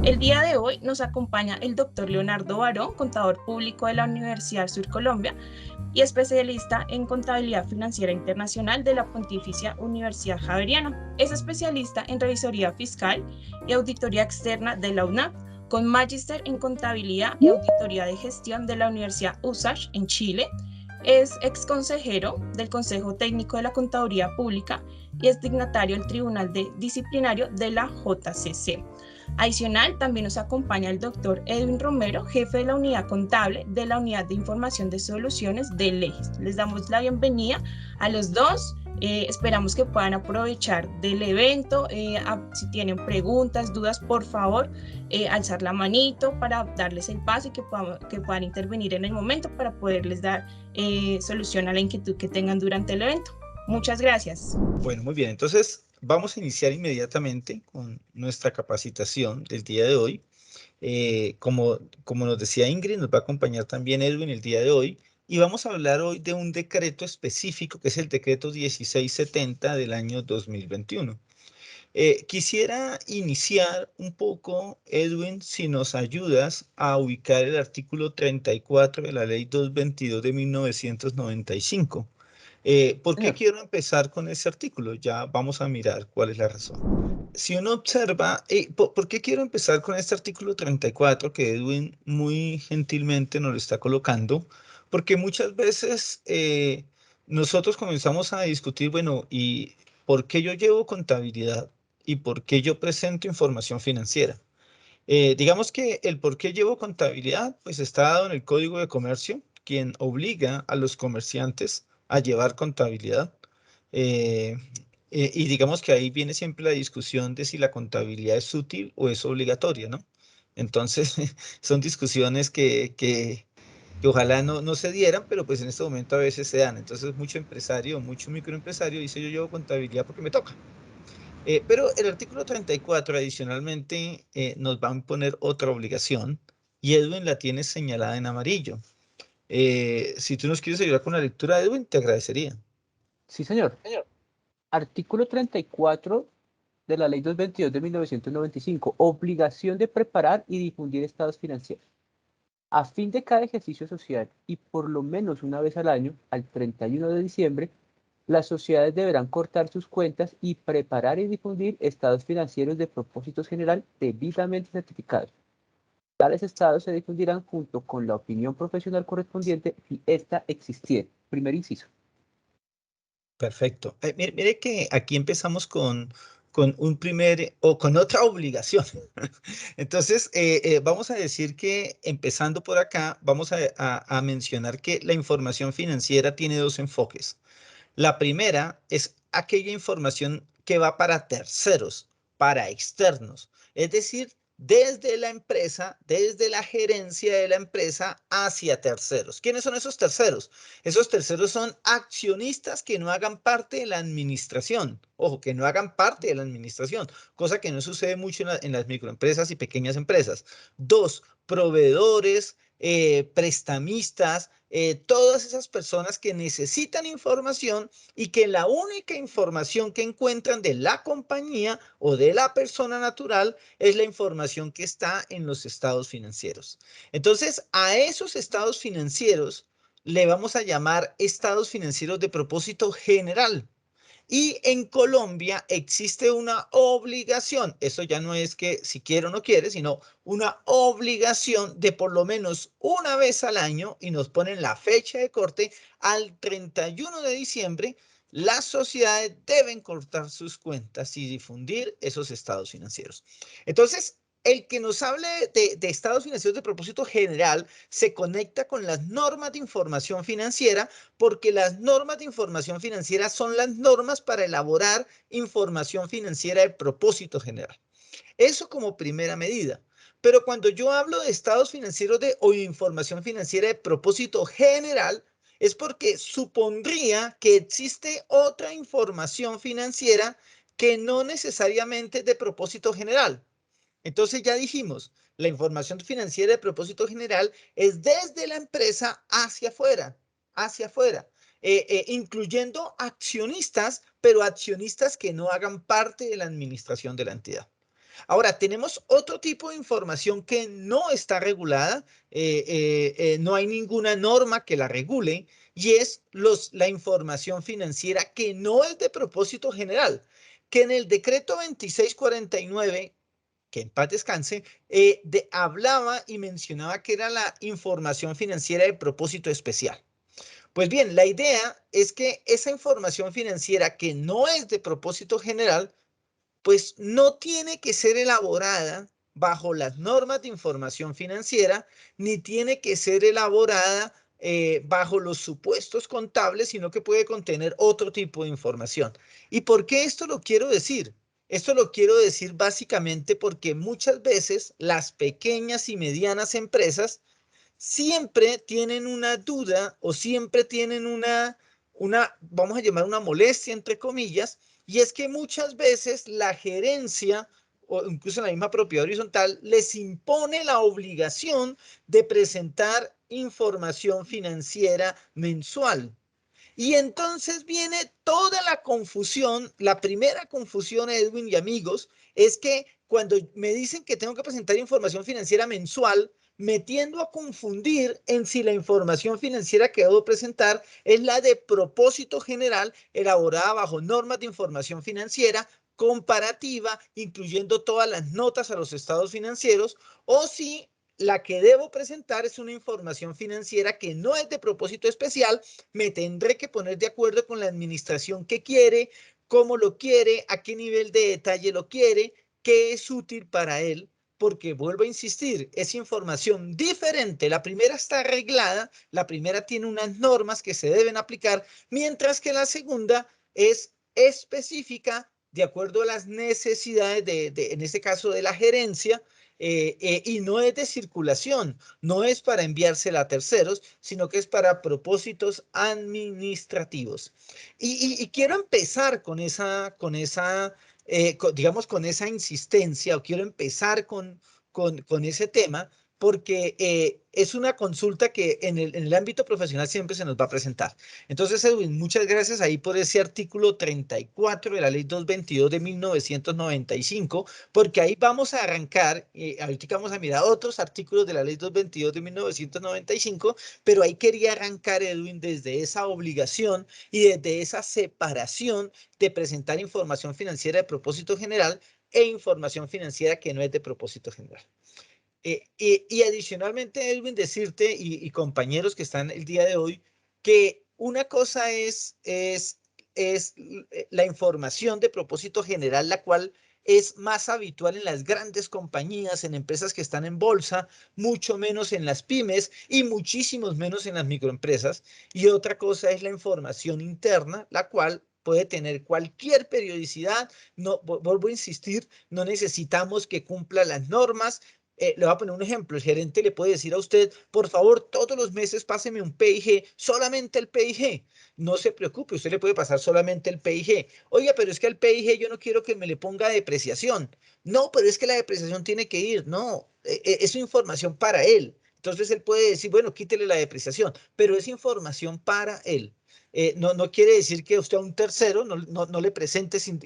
El día de hoy nos acompaña el doctor Leonardo Barón, contador público de la Universidad Sur Colombia y especialista en contabilidad financiera internacional de la Pontificia Universidad Javeriana. Es especialista en revisoría fiscal y auditoría externa de la UNAP, con magíster en contabilidad y auditoría de gestión de la Universidad USACH en Chile. Es ex consejero del Consejo Técnico de la Contaduría Pública y es dignatario del Tribunal Disciplinario de la JCC. Adicional, también nos acompaña el doctor Edwin Romero, jefe de la unidad contable de la Unidad de Información de Soluciones de Legis. Les damos la bienvenida a los dos. Esperamos que puedan aprovechar del evento. Si tienen preguntas, dudas, por favor, alzar la manito para darles el paso y que puedan intervenir en el momento para poderles dar solución a la inquietud que tengan durante el evento. Muchas gracias. Bueno, muy bien. Entonces, vamos a iniciar inmediatamente con nuestra capacitación del día de hoy. Como nos decía Ingrid, nos va a acompañar también Edwin el día de hoy. Y vamos a hablar hoy de un decreto específico, que es el decreto 1670 del año 2021. Quisiera iniciar un poco, Edwin, si nos ayudas a ubicar el artículo 34 de la ley 222 de 1995. ¿Por qué quiero empezar con ese artículo? Ya vamos a mirar cuál es la razón. Si uno observa, ¿por qué quiero empezar con este artículo 34 que Edwin muy gentilmente nos lo está colocando? Porque muchas veces nosotros comenzamos a discutir, bueno, ¿y por qué yo llevo contabilidad? ¿Y por qué yo presento información financiera? Digamos que el por qué llevo contabilidad, pues está dado en el Código de Comercio, quien obliga a los comerciantes a llevar contabilidad. Eh, y digamos que ahí viene siempre la discusión de si la contabilidad es útil o es obligatoria, ¿no? Entonces, son discusiones que ojalá no se dieran, pero pues en este momento a veces se dan. Entonces, mucho empresario, mucho microempresario dice yo llevo contabilidad porque me toca. Pero el artículo 34 adicionalmente nos va a imponer otra obligación y Edwin la tiene señalada en amarillo. Si tú nos quieres ayudar con la lectura, Edwin, te agradecería. Sí, señor. Artículo 34 de la Ley 222 de 1995. Obligación de preparar y difundir estados financieros. A fin de cada ejercicio social y por lo menos una vez al año, al 31 de diciembre, las sociedades deberán cortar sus cuentas y preparar y difundir estados financieros de propósito general debidamente certificados. Tales estados se difundirán junto con la opinión profesional correspondiente si ésta existiera. Primer inciso. Perfecto. Mire que aquí empezamos con con otra obligación. Entonces, vamos a decir que empezando por acá, vamos a mencionar que la información financiera tiene dos enfoques. La primera es aquella información que va para terceros, para externos, es decir, desde la empresa, desde la gerencia de la empresa hacia terceros. ¿Quiénes son esos terceros? Esos terceros son accionistas que no hagan parte de la administración. Ojo, que no hagan parte de la administración, cosa que no sucede mucho en las microempresas y pequeñas empresas. Dos, proveedores, prestamistas, todas esas personas que necesitan información y que la única información que encuentran de la compañía o de la persona natural es la información que está en los estados financieros. Entonces, a esos estados financieros le vamos a llamar estados financieros de propósito general. Y en Colombia existe una obligación, eso ya no es que si quiere o no quiere, sino una obligación de por lo menos una vez al año, y nos ponen la fecha de corte, al 31 de diciembre, las sociedades deben cortar sus cuentas y difundir esos estados financieros. Entonces, el que nos hable de estados financieros de propósito general se conecta con las normas de información financiera, porque las normas de información financiera son las normas para elaborar información financiera de propósito general. Eso como primera medida. Pero cuando yo hablo de estados financieros o información financiera de propósito general, es porque supondría que existe otra información financiera que no necesariamente es de propósito general. Entonces ya dijimos, la información financiera de propósito general es desde la empresa hacia afuera, incluyendo accionistas, pero accionistas que no hagan parte de la administración de la entidad. Ahora, tenemos otro tipo de información que no está regulada, no hay ninguna norma que la regule, y es la información financiera que no es de propósito general, que en el decreto 2649, que en paz descanse, hablaba y mencionaba que era la información financiera de propósito especial. Pues bien, la idea es que esa información financiera que no es de propósito general, pues no tiene que ser elaborada bajo las normas de información financiera, ni tiene que ser elaborada bajo los supuestos contables, sino que puede contener otro tipo de información. ¿Y por qué esto lo quiero decir? Esto lo quiero decir básicamente porque muchas veces las pequeñas y medianas empresas siempre tienen una duda o siempre tienen vamos a llamar una molestia, entre comillas, y es que muchas veces la gerencia o incluso la misma propiedad horizontal les impone la obligación de presentar información financiera mensual. Y entonces viene toda la confusión. La primera confusión, Edwin y amigos, es que cuando me dicen que tengo que presentar información financiera mensual, me tiendo a confundir en si la información financiera que debo presentar es la de propósito general elaborada bajo normas de información financiera comparativa, incluyendo todas las notas a los estados financieros, o si la que debo presentar es una información financiera que no es de propósito especial. Me tendré que poner de acuerdo con la administración que quiere, cómo lo quiere, a qué nivel de detalle lo quiere, qué es útil para él, porque vuelvo a insistir, es información diferente. La primera está arreglada, la primera tiene unas normas que se deben aplicar, mientras que la segunda es específica de acuerdo a las necesidades en este caso, de la gerencia, y no es de circulación, no es para enviársela a terceros, sino que es para propósitos administrativos. Y quiero empezar digamos, con esa insistencia, o quiero empezar con ese tema, porque es una consulta que en el ámbito profesional siempre se nos va a presentar. Entonces, Edwin, muchas gracias ahí por ese artículo 34 de la Ley 222 de 1995, porque ahí vamos a arrancar, ahorita vamos a mirar otros artículos de la Ley 222 de 1995, pero ahí quería arrancar, Edwin, desde esa obligación y desde esa separación de presentar información financiera de propósito general e información financiera que no es de propósito general. Y adicionalmente, Edwin, decirte y compañeros que están el día de hoy, que una cosa es la información de propósito general, la cual es más habitual en las grandes compañías, en empresas que están en bolsa, mucho menos en las pymes y muchísimos menos en las microempresas. Y otra cosa es la información interna, la cual puede tener cualquier periodicidad. No, vuelvo a insistir, no necesitamos que cumpla las normas. Le voy a poner un ejemplo. El gerente le puede decir a usted, por favor, todos los meses páseme un PIG, solamente el PIG. No se preocupe, usted le puede pasar solamente el PIG. Oiga, pero es que al PIG yo no quiero que me le ponga depreciación. No, pero es que la depreciación tiene que ir. No, es información para él. Entonces él puede decir, bueno, quítele la depreciación, pero es información para él. No quiere decir que usted a un tercero no le presente sin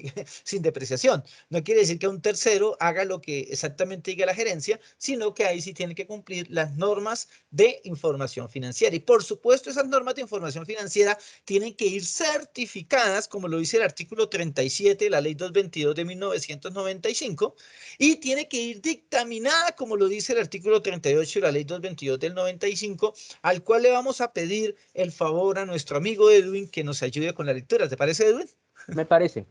depreciación. No quiere decir que a un tercero haga lo que exactamente diga la gerencia, sino que ahí sí tiene que cumplir las normas de información financiera. Y por supuesto, esas normas de información financiera tienen que ir certificadas, como lo dice el artículo 37 de la Ley 222 de 1995, y tiene que ir dictaminada, como lo dice el artículo 38 de la Ley 222 del 95, al cual le vamos a pedir el favor a nuestro amigo Edwin que nos ayude con la lectura. ¿Te parece, Edwin? Me parece.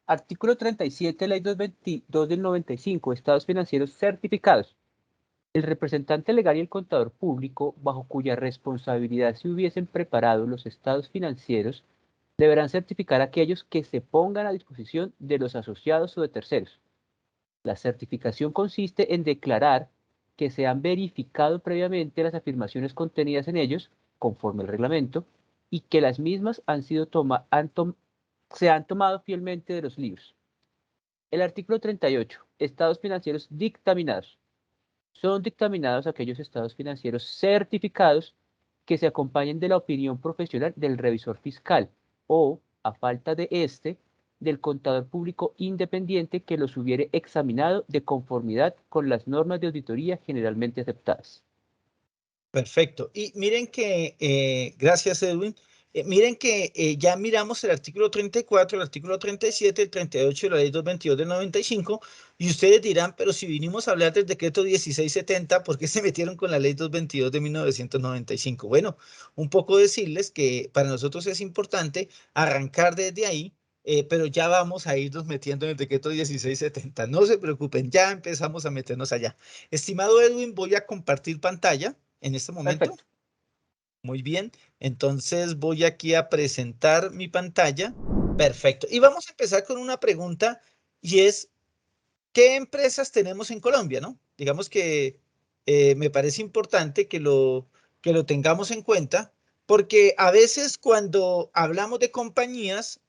Artículo 37, Ley 222 del 95, estados financieros certificados. El representante legal y el contador público, bajo cuya responsabilidad se hubiesen preparado los estados financieros, deberán certificar aquellos que se pongan a disposición de los asociados o de terceros. La certificación consiste en declarar que se han verificado previamente las afirmaciones contenidas en ellos, conforme al reglamento, y que las mismas se han tomado fielmente de los libros. El artículo 38. Estados financieros dictaminados. Son dictaminados aquellos estados financieros certificados que se acompañen de la opinión profesional del revisor fiscal o, a falta de este, del contador público independiente que los hubiere examinado de conformidad con las normas de auditoría generalmente aceptadas. Perfecto. Y miren que, gracias Edwin, miren que ya miramos el artículo 34, el artículo 37, el 38 de la ley 222 del 95, y ustedes dirán, pero si vinimos a hablar del decreto 1670, ¿por qué se metieron con la ley 222 de 1995? Bueno, un poco decirles que para nosotros es importante arrancar desde ahí, pero ya vamos a irnos metiendo en el decreto 1670. No se preocupen, ya empezamos a meternos allá. Estimado Edwin, voy a compartir pantalla en este momento. Perfecto. Muy bien, entonces voy aquí a presentar mi pantalla. Perfecto. Y vamos a empezar con una pregunta y es, ¿qué empresas tenemos en Colombia, no? Digamos que me parece importante que lo tengamos en cuenta porque a veces cuando hablamos de compañías,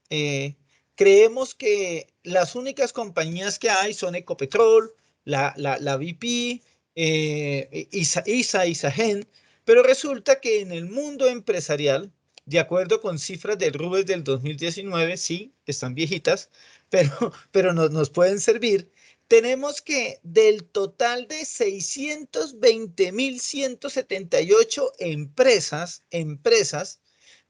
creemos que las únicas compañías que hay son Ecopetrol, la BP, ISAGEN, pero resulta que en el mundo empresarial, de acuerdo con cifras del Rubes del 2019, sí, están viejitas, pero nos pueden servir. Tenemos que del total de 620.178 empresas,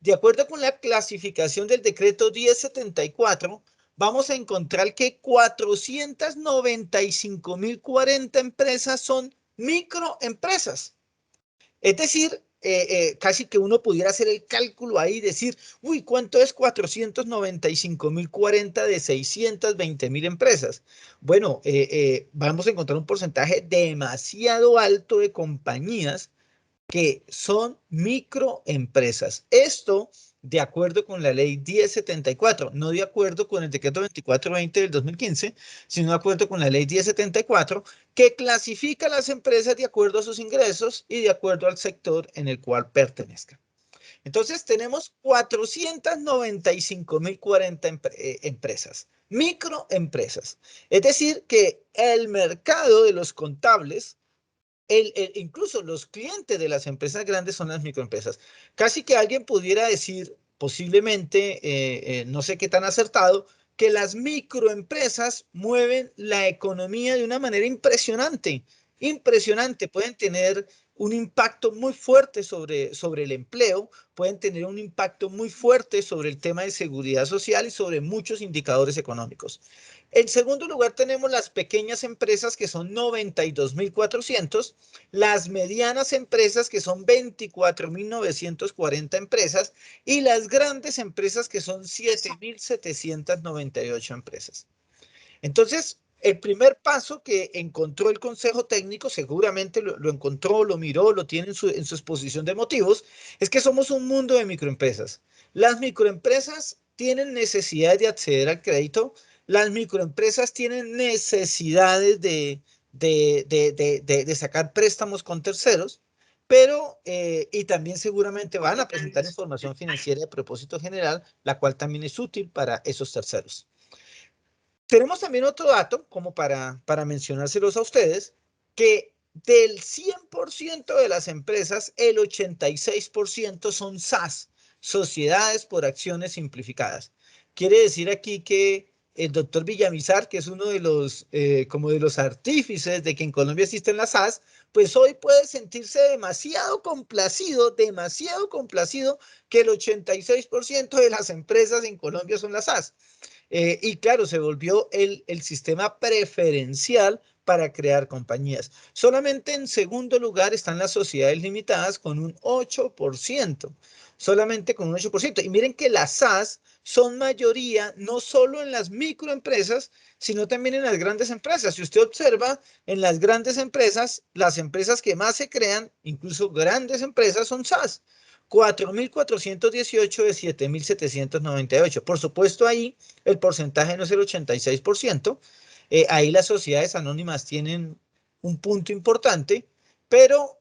de acuerdo con la clasificación del decreto 1074, vamos a encontrar que 495.040 empresas son microempresas. Es decir, casi que uno pudiera hacer el cálculo ahí y decir, uy, ¿cuánto es 495.040 de 620.000 empresas? Bueno, vamos a encontrar un porcentaje demasiado alto de compañías que son microempresas. Esto de acuerdo con la ley 1074, no de acuerdo con el decreto 2420 del 2015, sino de acuerdo con la ley 1074, que clasifica a las empresas de acuerdo a sus ingresos y de acuerdo al sector en el cual pertenezcan. Entonces tenemos 495.040 empresas, microempresas. Es decir, que el mercado de los contables, incluso los clientes de las empresas grandes son las microempresas. Casi que alguien pudiera decir, posiblemente, no sé qué tan acertado, que las microempresas mueven la economía de una manera impresionante, impresionante. Pueden tener un impacto muy fuerte sobre el empleo, pueden tener un impacto muy fuerte sobre el tema de seguridad social y sobre muchos indicadores económicos. En segundo lugar, tenemos las pequeñas empresas que son 92.400, las medianas empresas que son 24.940 empresas y las grandes empresas que son 7.798 empresas. Entonces, el primer paso que encontró el Consejo Técnico, seguramente lo encontró, lo miró, lo tiene en su exposición de motivos, es que somos un mundo de microempresas. Las microempresas tienen necesidad de acceder al crédito, las microempresas tienen necesidades de sacar préstamos con terceros, pero, y también seguramente van a presentar información financiera de propósito general, la cual también es útil para esos terceros. Tenemos también otro dato, como para mencionárselos a ustedes, que del 100% de las empresas, el 86% son SAS, Sociedades por Acciones Simplificadas. Quiere decir aquí que el doctor Villamizar, que es uno de los, como de los artífices de que en Colombia existen las SAS, pues hoy puede sentirse demasiado complacido que el 86% de las empresas en Colombia son las SAS. Y claro, se volvió el sistema preferencial para crear compañías. Solamente en segundo lugar están las sociedades limitadas con un 8%, solamente con un 8%. Y miren que las SAS son mayoría no solo en las microempresas, sino también en las grandes empresas. Si usted observa, en las grandes empresas, las empresas que más se crean, incluso grandes empresas, son SAS. 4.418 de 7.798. Por supuesto, ahí el porcentaje no es el 86%. Ahí las sociedades anónimas tienen un punto importante, pero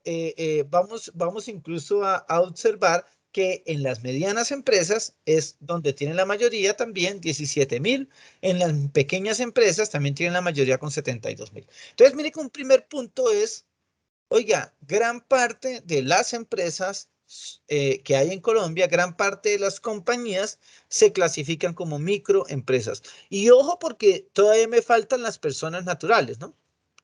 vamos incluso a observar que en las medianas empresas es donde tienen la mayoría también, 17.000. En las pequeñas empresas también tienen la mayoría con 72.000. Entonces, mire que un primer punto es, oiga, gran parte de las empresas que hay en Colombia, gran parte de las compañías se clasifican como microempresas. Y ojo, porque todavía me faltan las personas naturales, ¿no?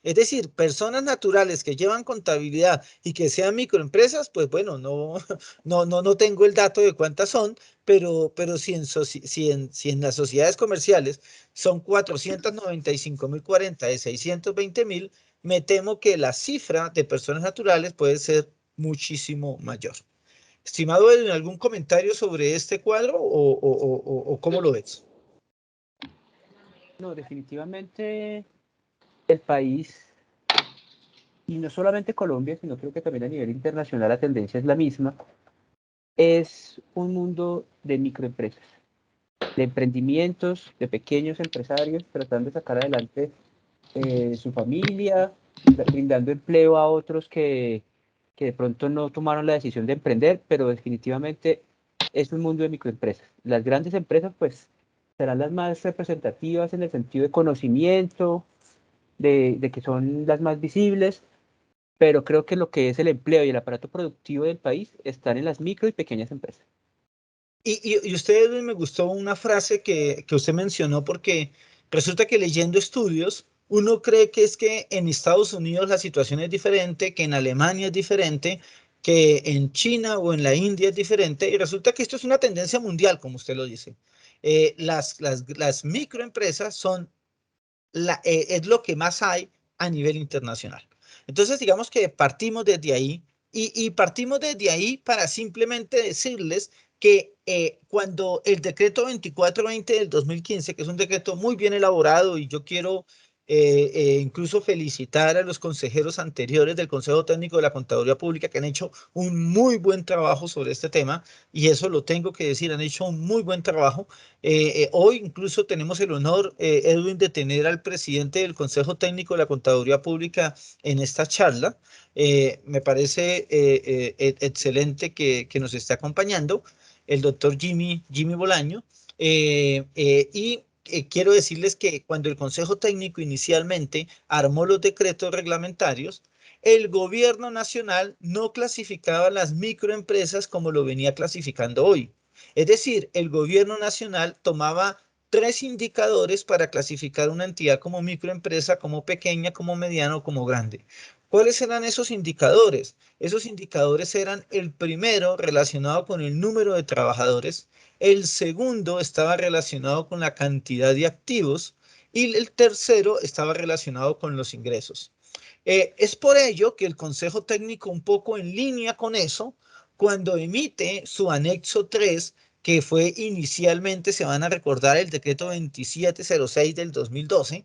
Es decir, personas naturales que llevan contabilidad y que sean microempresas, pues bueno, no tengo el dato de cuántas son, pero si en las sociedades comerciales son 495.040 de 620.000, me temo que la cifra de personas naturales puede ser muchísimo mayor. Estimado Edwin, ¿algún comentario sobre este cuadro o cómo lo ves? No, definitivamente el país, y no solamente Colombia, sino creo que también a nivel internacional la tendencia es la misma, es un mundo de microempresas, de emprendimientos, de pequeños empresarios tratando de sacar adelante su familia, brindando empleo a otros que de pronto no tomaron la decisión de emprender, pero definitivamente es un mundo de microempresas. Las grandes empresas, pues, serán las más representativas en el sentido de conocimiento, de que son las más visibles, pero creo que lo que es el empleo y el aparato productivo del país están en las micro y pequeñas empresas. Y usted, Edwin, me gustó una frase que usted mencionó porque resulta que leyendo estudios, uno cree que es que en Estados Unidos la situación es diferente, que en Alemania es diferente, que en China o en la India es diferente, y resulta que esto es una tendencia mundial, como usted lo dice. Las microempresas es lo que más hay a nivel internacional. Entonces, digamos que partimos desde ahí y partimos desde ahí para simplemente decirles que cuando el decreto 2420 del 2015, que es un decreto muy bien elaborado y yo quiero incluso felicitar a los consejeros anteriores del Consejo Técnico de la Contaduría Pública que han hecho un muy buen trabajo sobre este tema y eso lo tengo que decir, han hecho un muy buen trabajo. Hoy incluso tenemos el honor, Edwin, de tener al presidente del Consejo Técnico de la Contaduría Pública en esta charla. Me parece excelente que nos esté acompañando el doctor Jimmy Bolaño. Quiero decirles que cuando el Consejo Técnico inicialmente armó los decretos reglamentarios, el gobierno nacional no clasificaba las microempresas como lo venía clasificando hoy. Es decir, el gobierno nacional tomaba 3 indicadores para clasificar una entidad como microempresa, como pequeña, como mediana o como grande. ¿Cuáles eran esos indicadores? Esos indicadores eran el primero relacionado con el número de trabajadores, el segundo estaba relacionado con la cantidad de activos y el tercero estaba relacionado con los ingresos. Es por ello que el Consejo Técnico, un poco en línea con eso, cuando emite su anexo 3, que fue inicialmente, se van a recordar, el decreto 2706 del 2012,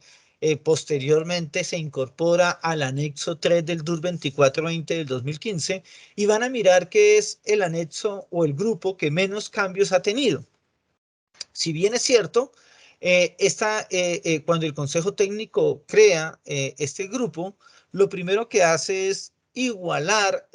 posteriormente se incorpora al anexo 3 del DUR 2420 del 2015 y van a mirar qué es el anexo o el grupo que menos cambios ha tenido. Si bien es cierto, cuando el Consejo Técnico crea este grupo, lo primero que hace es igualar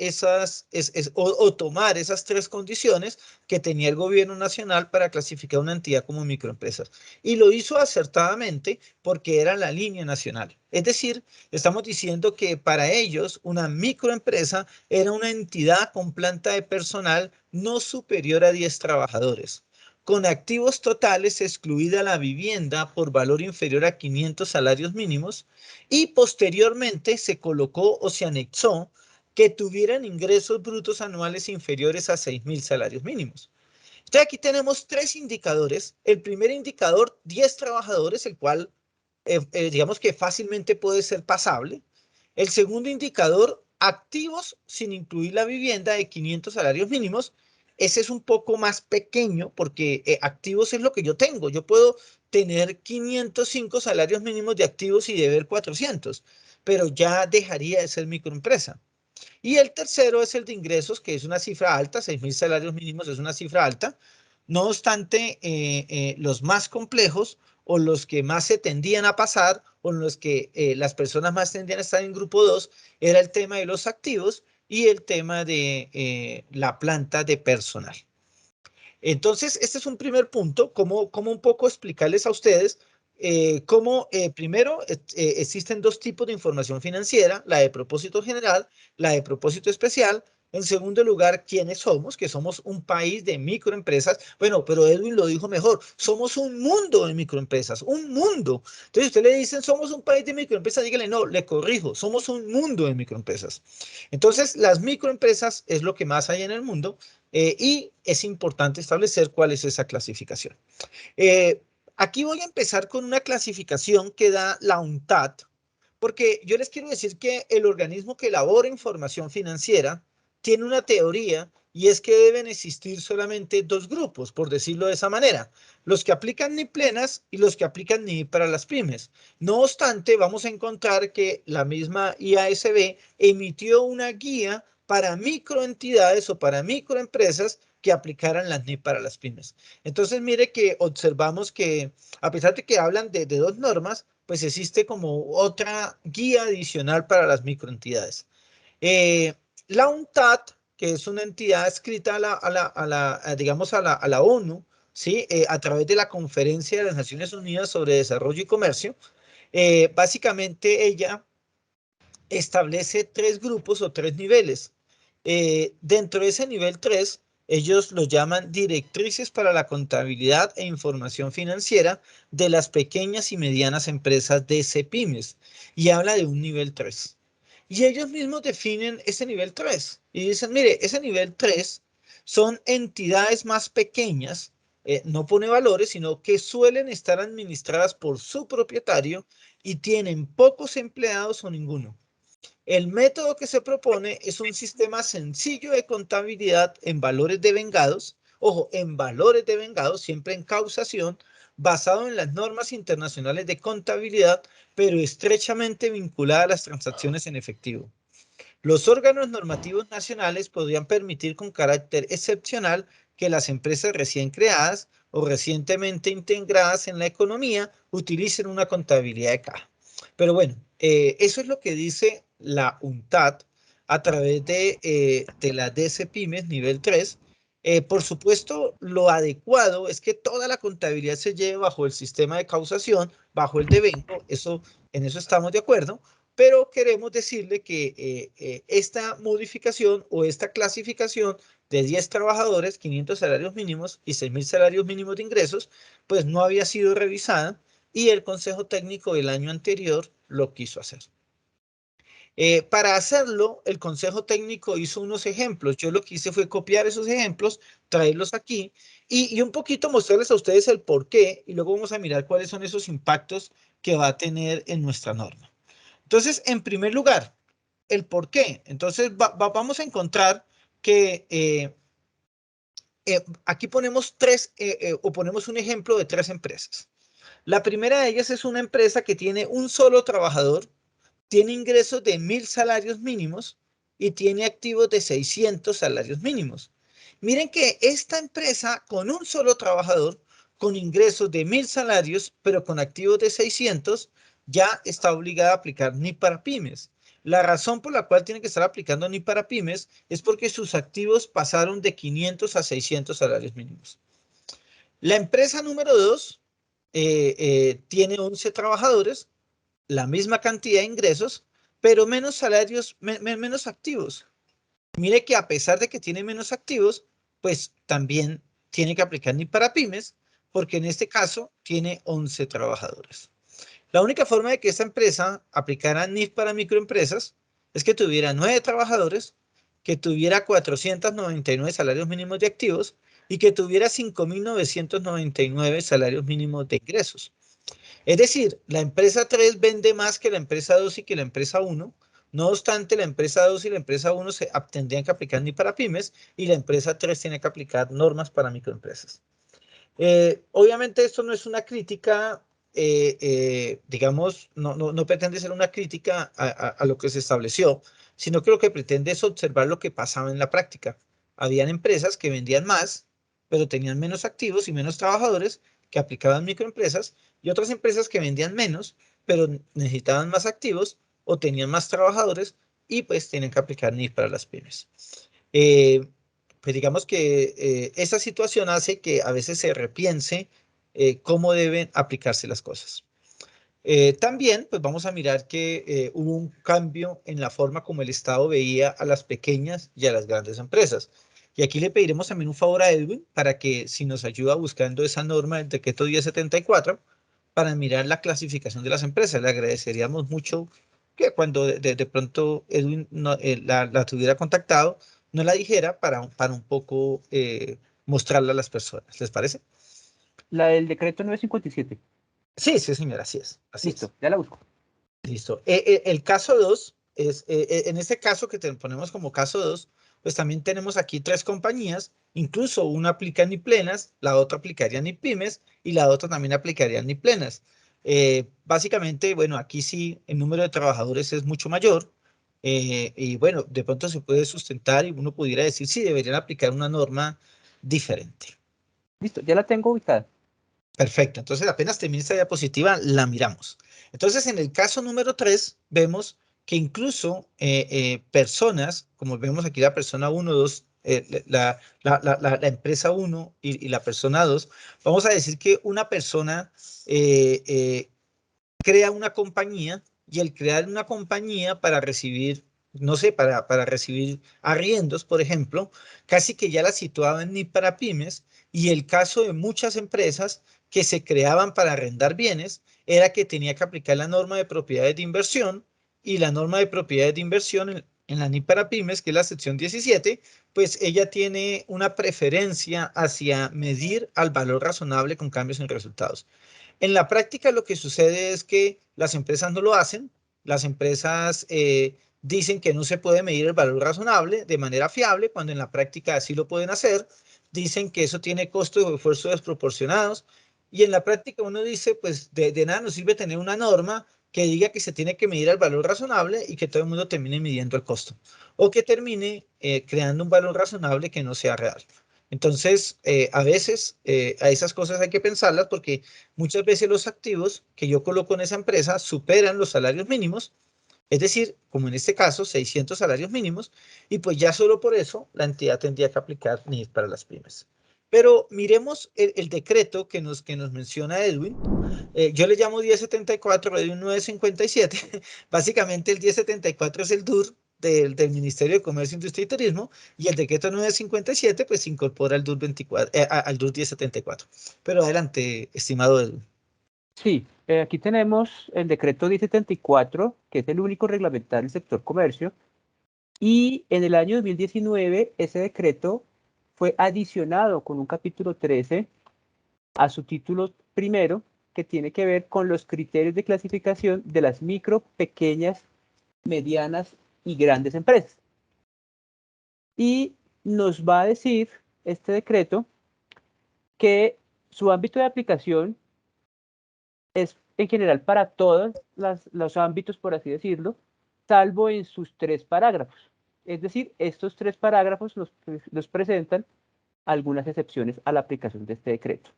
o tomar esas 3 condiciones que tenía el gobierno nacional para clasificar una entidad como microempresa. Y lo hizo acertadamente porque era la línea nacional. Es decir, estamos diciendo que para ellos una microempresa era una entidad con planta de personal no superior a 10 trabajadores con activos totales excluida la vivienda por valor inferior a 500 salarios mínimos y posteriormente se colocó o se anexó que tuvieran ingresos brutos anuales inferiores a 6.000 salarios mínimos. Entonces aquí tenemos 3 indicadores. El primer indicador, 10 trabajadores, el cual digamos que fácilmente puede ser pasable. El segundo indicador, activos sin incluir la vivienda de 500 salarios mínimos. Ese es un poco más pequeño porque activos es lo que yo tengo. Yo puedo tener 505 salarios mínimos de activos y deber 400, pero ya dejaría de ser microempresa. Y el tercero es el de ingresos, que es una cifra alta, 6.000 salarios mínimos es una cifra alta. No obstante, los más complejos o los que más se tendían a pasar o los que las personas más tendían a estar en grupo 2 era el tema de los activos y el tema de la planta de personal. Entonces, este es un primer punto, como un poco explicarles a ustedes cómo primero existen 2 tipos de información financiera, la de propósito general, la de propósito especial, En segundo lugar, ¿quiénes somos? Que somos un país de microempresas. Bueno, pero Edwin lo dijo mejor. Somos un mundo de microempresas, un mundo. Entonces, usted le dicen, somos un país de microempresas, dígale, no, le corrijo, somos un mundo de microempresas. Entonces, las microempresas es lo que más hay en el mundo y es importante establecer cuál es esa clasificación. Aquí voy a empezar con una clasificación que da la UNTAD, porque yo les quiero decir que el organismo que elabora información financiera tiene una teoría y es que deben existir solamente dos grupos, por decirlo de esa manera, los que aplican NII plenas y los que aplican NII para las pymes. No obstante, vamos a encontrar que la misma IASB emitió una guía para microentidades o para microempresas que aplicaran las NII para las pymes. Entonces, mire que observamos que a pesar de que hablan de dos normas, pues existe como otra guía adicional para las microentidades. La UNTAD, que es una entidad escrita digamos, a la ONU, ¿sí? A través de la Conferencia de las Naciones Unidas sobre Desarrollo y Comercio, básicamente ella establece tres grupos o tres niveles. Dentro de ese nivel 3, ellos lo llaman directrices para la contabilidad e información financiera de las pequeñas y medianas empresas de CEPIMES y habla de un nivel 3. Y ellos mismos definen ese nivel 3 y dicen, mire, ese nivel 3 son entidades más pequeñas, no pone valores, sino que suelen estar administradas por su propietario y tienen pocos empleados o ninguno. El método que se propone es un sistema sencillo de contabilidad en valores devengados, ojo, en valores devengados, siempre en causación, basado en las normas internacionales de contabilidad, pero estrechamente vinculada a las transacciones en efectivo. Los órganos normativos nacionales podrían permitir con carácter excepcional que las empresas recién creadas o recientemente integradas en la economía utilicen una contabilidad de caja. Pero bueno, eso es lo que dice la UNTAD a través de la DC Pymes nivel 3. Por supuesto, lo adecuado es que toda la contabilidad se lleve bajo el sistema de causación, bajo el devengo, en eso estamos de acuerdo, pero queremos decirle que esta modificación o esta clasificación de 10 trabajadores, 500 salarios mínimos y 6.000 salarios mínimos de ingresos, pues no había sido revisada y el Consejo Técnico del año anterior lo quiso hacer. Para hacerlo, el Consejo Técnico hizo unos ejemplos. Yo lo que hice fue copiar esos ejemplos, traerlos aquí y un poquito mostrarles a ustedes el por qué y luego vamos a mirar cuáles son esos impactos que va a tener en nuestra norma. Entonces, en primer lugar, el por qué. Entonces, vamos a encontrar que aquí ponemos o ponemos un ejemplo de tres empresas. La primera de ellas es una empresa que tiene un solo trabajador, tiene ingresos de 1.000 salarios mínimos y tiene activos de 600 salarios mínimos. Miren que esta empresa con un solo trabajador, con ingresos de 1.000 salarios, pero con activos de 600, ya está obligada a aplicar NII para pymes. La razón por la cual tiene que estar aplicando NII para pymes es porque sus activos pasaron de 500 a 600 salarios mínimos. La empresa número 2 tiene 11 trabajadores, la misma cantidad de ingresos, pero menos salarios, menos activos. Mire que a pesar de que tiene menos activos, pues también tiene que aplicar NII para pymes, porque en este caso tiene 11 trabajadores. La única forma de que esta empresa aplicara NII para microempresas es que tuviera 9 trabajadores, que tuviera 499 salarios mínimos de activos y que tuviera 5.999 salarios mínimos de ingresos. Es decir, la empresa 3 vende más que la empresa 2 y que la empresa 1. No obstante, la empresa 2 y la empresa 1 tendrían que aplicar NII para pymes y la empresa 3 tiene que aplicar normas para microempresas. Obviamente esto no es una crítica, digamos, no pretende ser una crítica a lo que se estableció, sino que lo que pretende es observar lo que pasaba en la práctica. Habían empresas que vendían más, pero tenían menos activos y menos trabajadores que aplicaban microempresas y otras empresas que vendían menos, pero necesitaban más activos o tenían más trabajadores y pues tienen que aplicar NII para las pymes. Pues digamos que esa situación hace que a veces se repiense cómo deben aplicarse las cosas. También, pues vamos a mirar que hubo un cambio en la forma como el Estado veía a las pequeñas y a las grandes empresas. Y aquí le pediremos también un favor a Edwin para que si nos ayuda buscando esa norma del decreto 1074 para mirar la clasificación de las empresas. Le agradeceríamos mucho que cuando de pronto Edwin la tuviera contactado, no la dijera para un poco mostrarla a las personas. ¿Les parece? La del decreto 957. Sí, sí, señora, así es. Así es. Listo, ya la busco. Listo. El caso 2 es, en este caso que te ponemos como caso 2, pues también tenemos aquí 3 compañías, incluso una aplica ni plenas, la otra aplicaría ni pymes y la otra también aplicaría ni plenas. Básicamente, bueno, aquí sí el número de trabajadores es mucho mayor y bueno, de pronto se puede sustentar y uno pudiera decir si deberían aplicar una norma diferente. Listo, ya la tengo ubicada. Perfecto, entonces apenas termine esta diapositiva, la miramos. Entonces, en el caso número 3, vemos que incluso personas, como vemos aquí la persona 1, 2, la empresa 1 y la persona 2, vamos a decir que una persona crea una compañía y el crear una compañía para recibir, no sé, para recibir arriendos, por ejemplo, casi que ya la situaban ni para pymes y el caso de muchas empresas que se creaban para arrendar bienes era que tenía que aplicar la norma de propiedades de inversión y la norma de propiedades de inversión en la NIP para pymes, que es la sección 17, pues ella tiene una preferencia hacia medir al valor razonable con cambios en resultados. En la práctica lo que sucede es que las empresas no lo hacen, las empresas dicen que no se puede medir el valor razonable de manera fiable, cuando en la práctica sí lo pueden hacer, dicen que eso tiene costos o esfuerzos desproporcionados, y en la práctica uno dice, pues de nada nos sirve tener una norma que diga que se tiene que medir el valor razonable y que todo el mundo termine midiendo el costo, o que termine creando un valor razonable que no sea real. Entonces, a veces a esas cosas hay que pensarlas porque muchas veces los activos que yo coloco en esa empresa superan los salarios mínimos, es decir, como en este caso, 600 salarios mínimos, y pues ya solo por eso la entidad tendría que aplicar NIF para las pymes. Pero miremos el decreto que nos menciona Edwin. Yo le llamo 1074, Edwin 957. Básicamente el 1074 es el DUR del Ministerio de Comercio, Industria y Turismo, y el decreto 957 pues se incorpora al DUR, 24, al DUR 1074. Pero adelante, estimado Edwin. Sí, aquí tenemos el decreto 1074, que es el único reglamentario del sector comercio, y en el año 2019 ese decreto fue adicionado con un capítulo 13 a su título primero, que tiene que ver con los criterios de clasificación de las micro, pequeñas, medianas y grandes empresas. Y nos va a decir este decreto que su ámbito de aplicación es en general para todos los ámbitos, por así decirlo, salvo en sus 3 parágrafos. Es decir, estos 3 parágrafos nos presentan algunas excepciones a la aplicación de este decreto.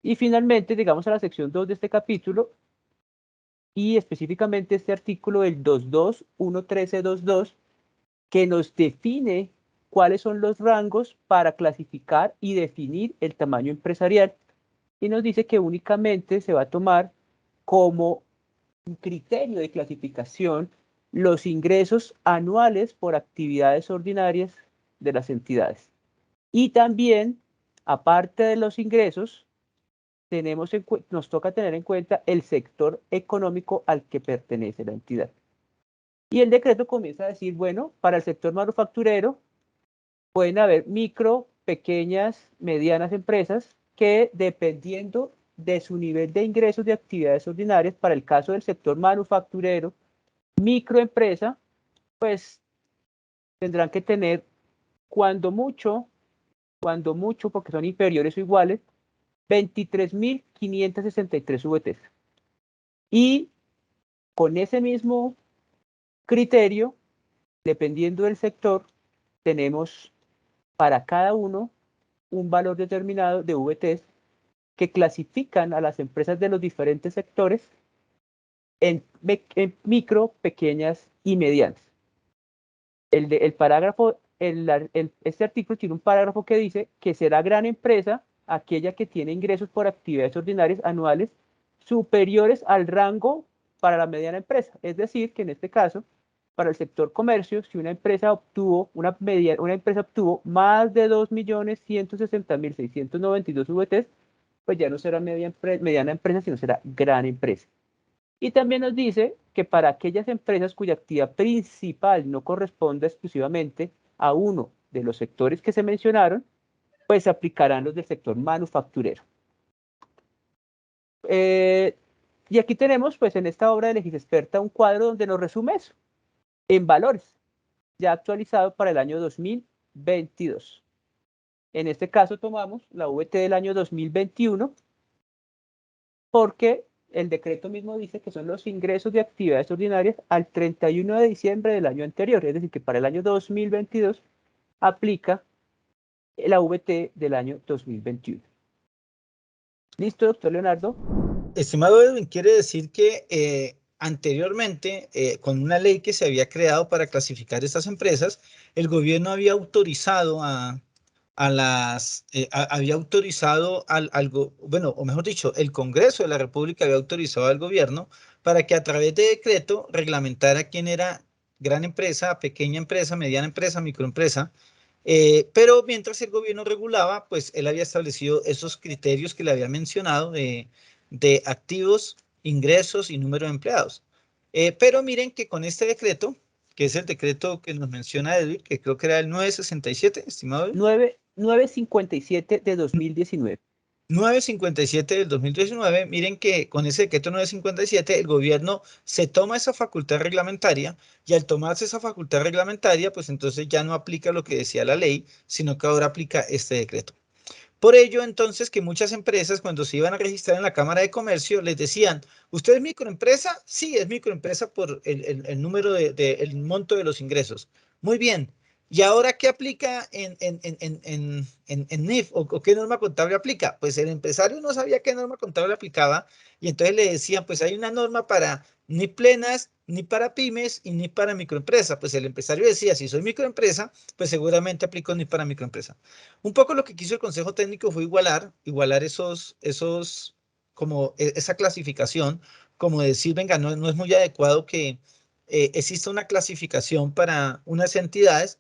Y finalmente, llegamos a la sección 2 de este capítulo, y específicamente este artículo del 22.1.13.22, que nos define cuáles son los rangos para clasificar y definir el tamaño empresarial, y nos dice que únicamente se va a tomar como un criterio de clasificación los ingresos anuales por actividades ordinarias de las entidades. Y también, aparte de los ingresos, nos toca tener en cuenta el sector económico al que pertenece la entidad. Y el decreto comienza a decir, bueno, para el sector manufacturero pueden haber micro, pequeñas, medianas empresas que, dependiendo de su nivel de ingresos de actividades ordinarias, para el caso del sector manufacturero, microempresa, pues tendrán que tener cuando mucho, porque son inferiores o iguales, 23.563 VTs. Y con ese mismo criterio, dependiendo del sector, tenemos para cada uno un valor determinado de VTs que clasifican a las empresas de los diferentes sectores en micro, pequeñas y medianas. Este artículo tiene un parágrafo que dice que será gran empresa aquella que tiene ingresos por actividades ordinarias anuales superiores al rango para la mediana empresa. Es decir, que en este caso, para el sector comercio, si una empresa obtuvo, una empresa obtuvo más de 2.160.692 VTs, pues ya no será mediana empresa, sino será gran empresa. Y también nos dice que para aquellas empresas cuya actividad principal no corresponda exclusivamente a uno de los sectores que se mencionaron, pues se aplicarán los del sector manufacturero. Y aquí tenemos, pues en esta obra de Legisexperta, un cuadro donde nos resume eso, en valores, ya actualizado para el año 2022. En este caso tomamos la VT del año 2021, porque el decreto mismo dice que son los ingresos de actividades ordinarias al 31 de diciembre del año anterior, es decir, que para el año 2022 aplica la VT del año 2021. ¿Listo, doctor Leonardo? Estimado Edwin, quiere decir que anteriormente, con una ley que se había creado para clasificar estas empresas, el gobierno había autorizado bueno, o mejor dicho, el Congreso de la República había autorizado al gobierno para que a través de decreto reglamentara quién era gran empresa, pequeña empresa, mediana empresa, microempresa. Pero mientras el gobierno regulaba, pues él había establecido esos criterios que le había mencionado de activos, ingresos y número de empleados. Pero miren que con este decreto, que es el decreto que nos menciona Edwin, que creo que era el 967, estimado Edwin. 957 de 2019. 957 del 2019, miren que con ese decreto 957 el gobierno se toma esa facultad reglamentaria y al tomarse esa facultad reglamentaria, pues entonces ya no aplica lo que decía la ley, sino que ahora aplica este decreto. Por ello, entonces, que muchas empresas cuando se iban a registrar en la Cámara de Comercio les decían, ¿usted es microempresa? Sí, es microempresa por el número el monto de los ingresos. Muy bien. ¿Y ahora qué aplica en NIF o qué norma contable aplica? Pues el empresario no sabía qué norma contable aplicaba y entonces le decían, pues hay una norma para ni plenas, ni para pymes y ni para microempresa. Pues el empresario decía, si soy microempresa, pues seguramente aplico ni para microempresa. Un poco lo que quiso el Consejo Técnico fue igualar como esa clasificación, como decir, venga, no es muy adecuado que exista una clasificación para unas entidades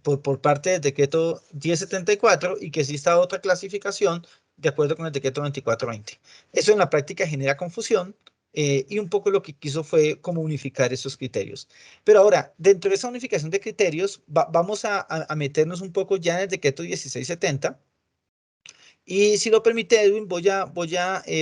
por parte del decreto 1074 y que exista otra clasificación de acuerdo con el decreto 2420. Eso en la práctica genera confusión y un poco lo que quiso fue como unificar esos criterios. Pero ahora, dentro de esa unificación de criterios, vamos a meternos un poco ya en el decreto 1670. Y si lo permite, Edwin, voy a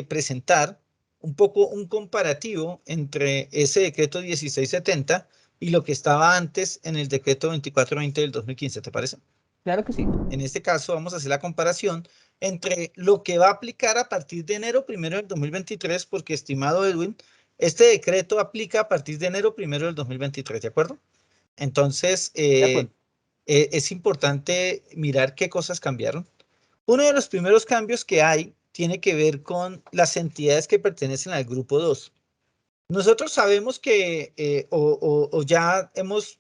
presentar un poco un comparativo entre ese decreto 1670 y lo que estaba antes en el decreto 2420 del 2015, ¿te parece? Claro que sí. En este caso vamos a hacer la comparación entre lo que va a aplicar a partir de enero 1 del 2023, porque, estimado Edwin, este decreto aplica a partir de enero 1 del 2023, ¿de acuerdo? Entonces, De acuerdo. es importante mirar qué cosas cambiaron. Uno de los primeros cambios que hay tiene que ver con las entidades que pertenecen al grupo 2. Nosotros sabemos que, o ya hemos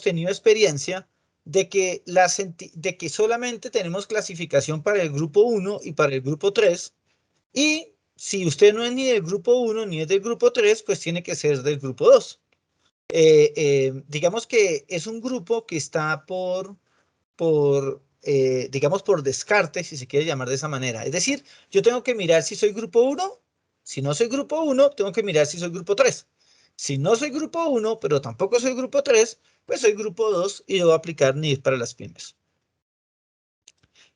tenido experiencia de que solamente tenemos clasificación para el grupo 1 y para el grupo 3. Y si usted no es ni del grupo 1 ni es del grupo 3, pues tiene que ser del grupo 2. Digamos que es un grupo que está digamos, por descarte, si se quiere llamar de esa manera. Es decir, yo tengo que mirar si soy grupo 1. Si no soy grupo 1, tengo que mirar si soy grupo 3. Si no soy grupo 1, pero tampoco soy grupo 3, pues soy grupo 2 y debo aplicar NIF para las pymes.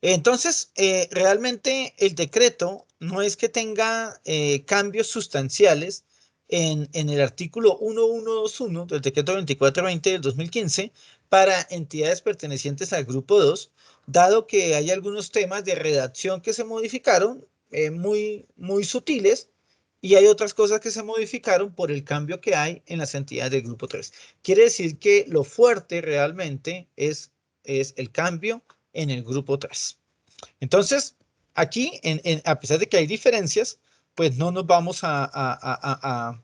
Entonces, realmente el decreto no es que tenga cambios sustanciales en el artículo 1121 del decreto 2420 del 2015 para entidades pertenecientes al grupo 2, dado que hay algunos temas de redacción que se modificaron muy sutiles y hay otras cosas que se modificaron por el cambio que hay en las entidades del grupo 3. Quiere decir que lo fuerte realmente es el cambio en el grupo 3. Entonces, aquí, a pesar de que hay diferencias, pues no nos vamos a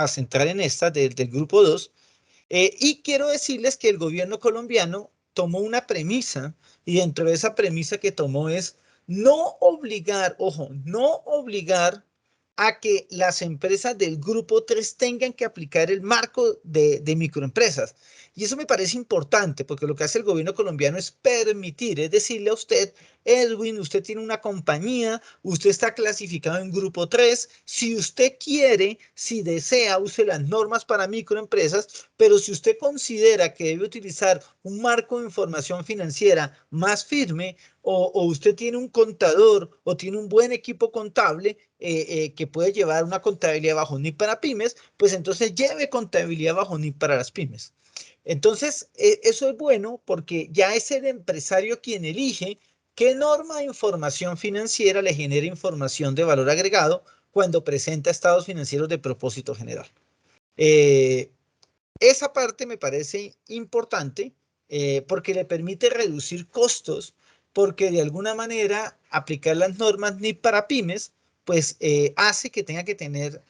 centrar en esta del grupo 2. Y quiero decirles que el gobierno colombiano tomó una premisa y dentro de esa premisa que tomó es no obligar, ojo, no obligar a que las empresas del grupo 3 tengan que aplicar el marco de microempresas. Y eso me parece importante porque lo que hace el gobierno colombiano es permitir, es decirle a usted, Edwin, usted tiene una compañía, usted está clasificado en grupo 3, si usted quiere, si desea, use las normas para microempresas, pero si usted considera que debe utilizar un marco de información financiera más firme, o usted tiene un contador o tiene un buen equipo contable que puede llevar una contabilidad bajo NIP para pymes, pues entonces lleve contabilidad bajo NIP para las pymes. Entonces, eso es bueno porque ya es el empresario quien elige qué norma de información financiera le genera información de valor agregado cuando presenta estados financieros de propósito general. Esa parte me parece importante porque le permite reducir costos, porque de alguna manera aplicar las normas NIP para pymes, pues hace que tenga que tener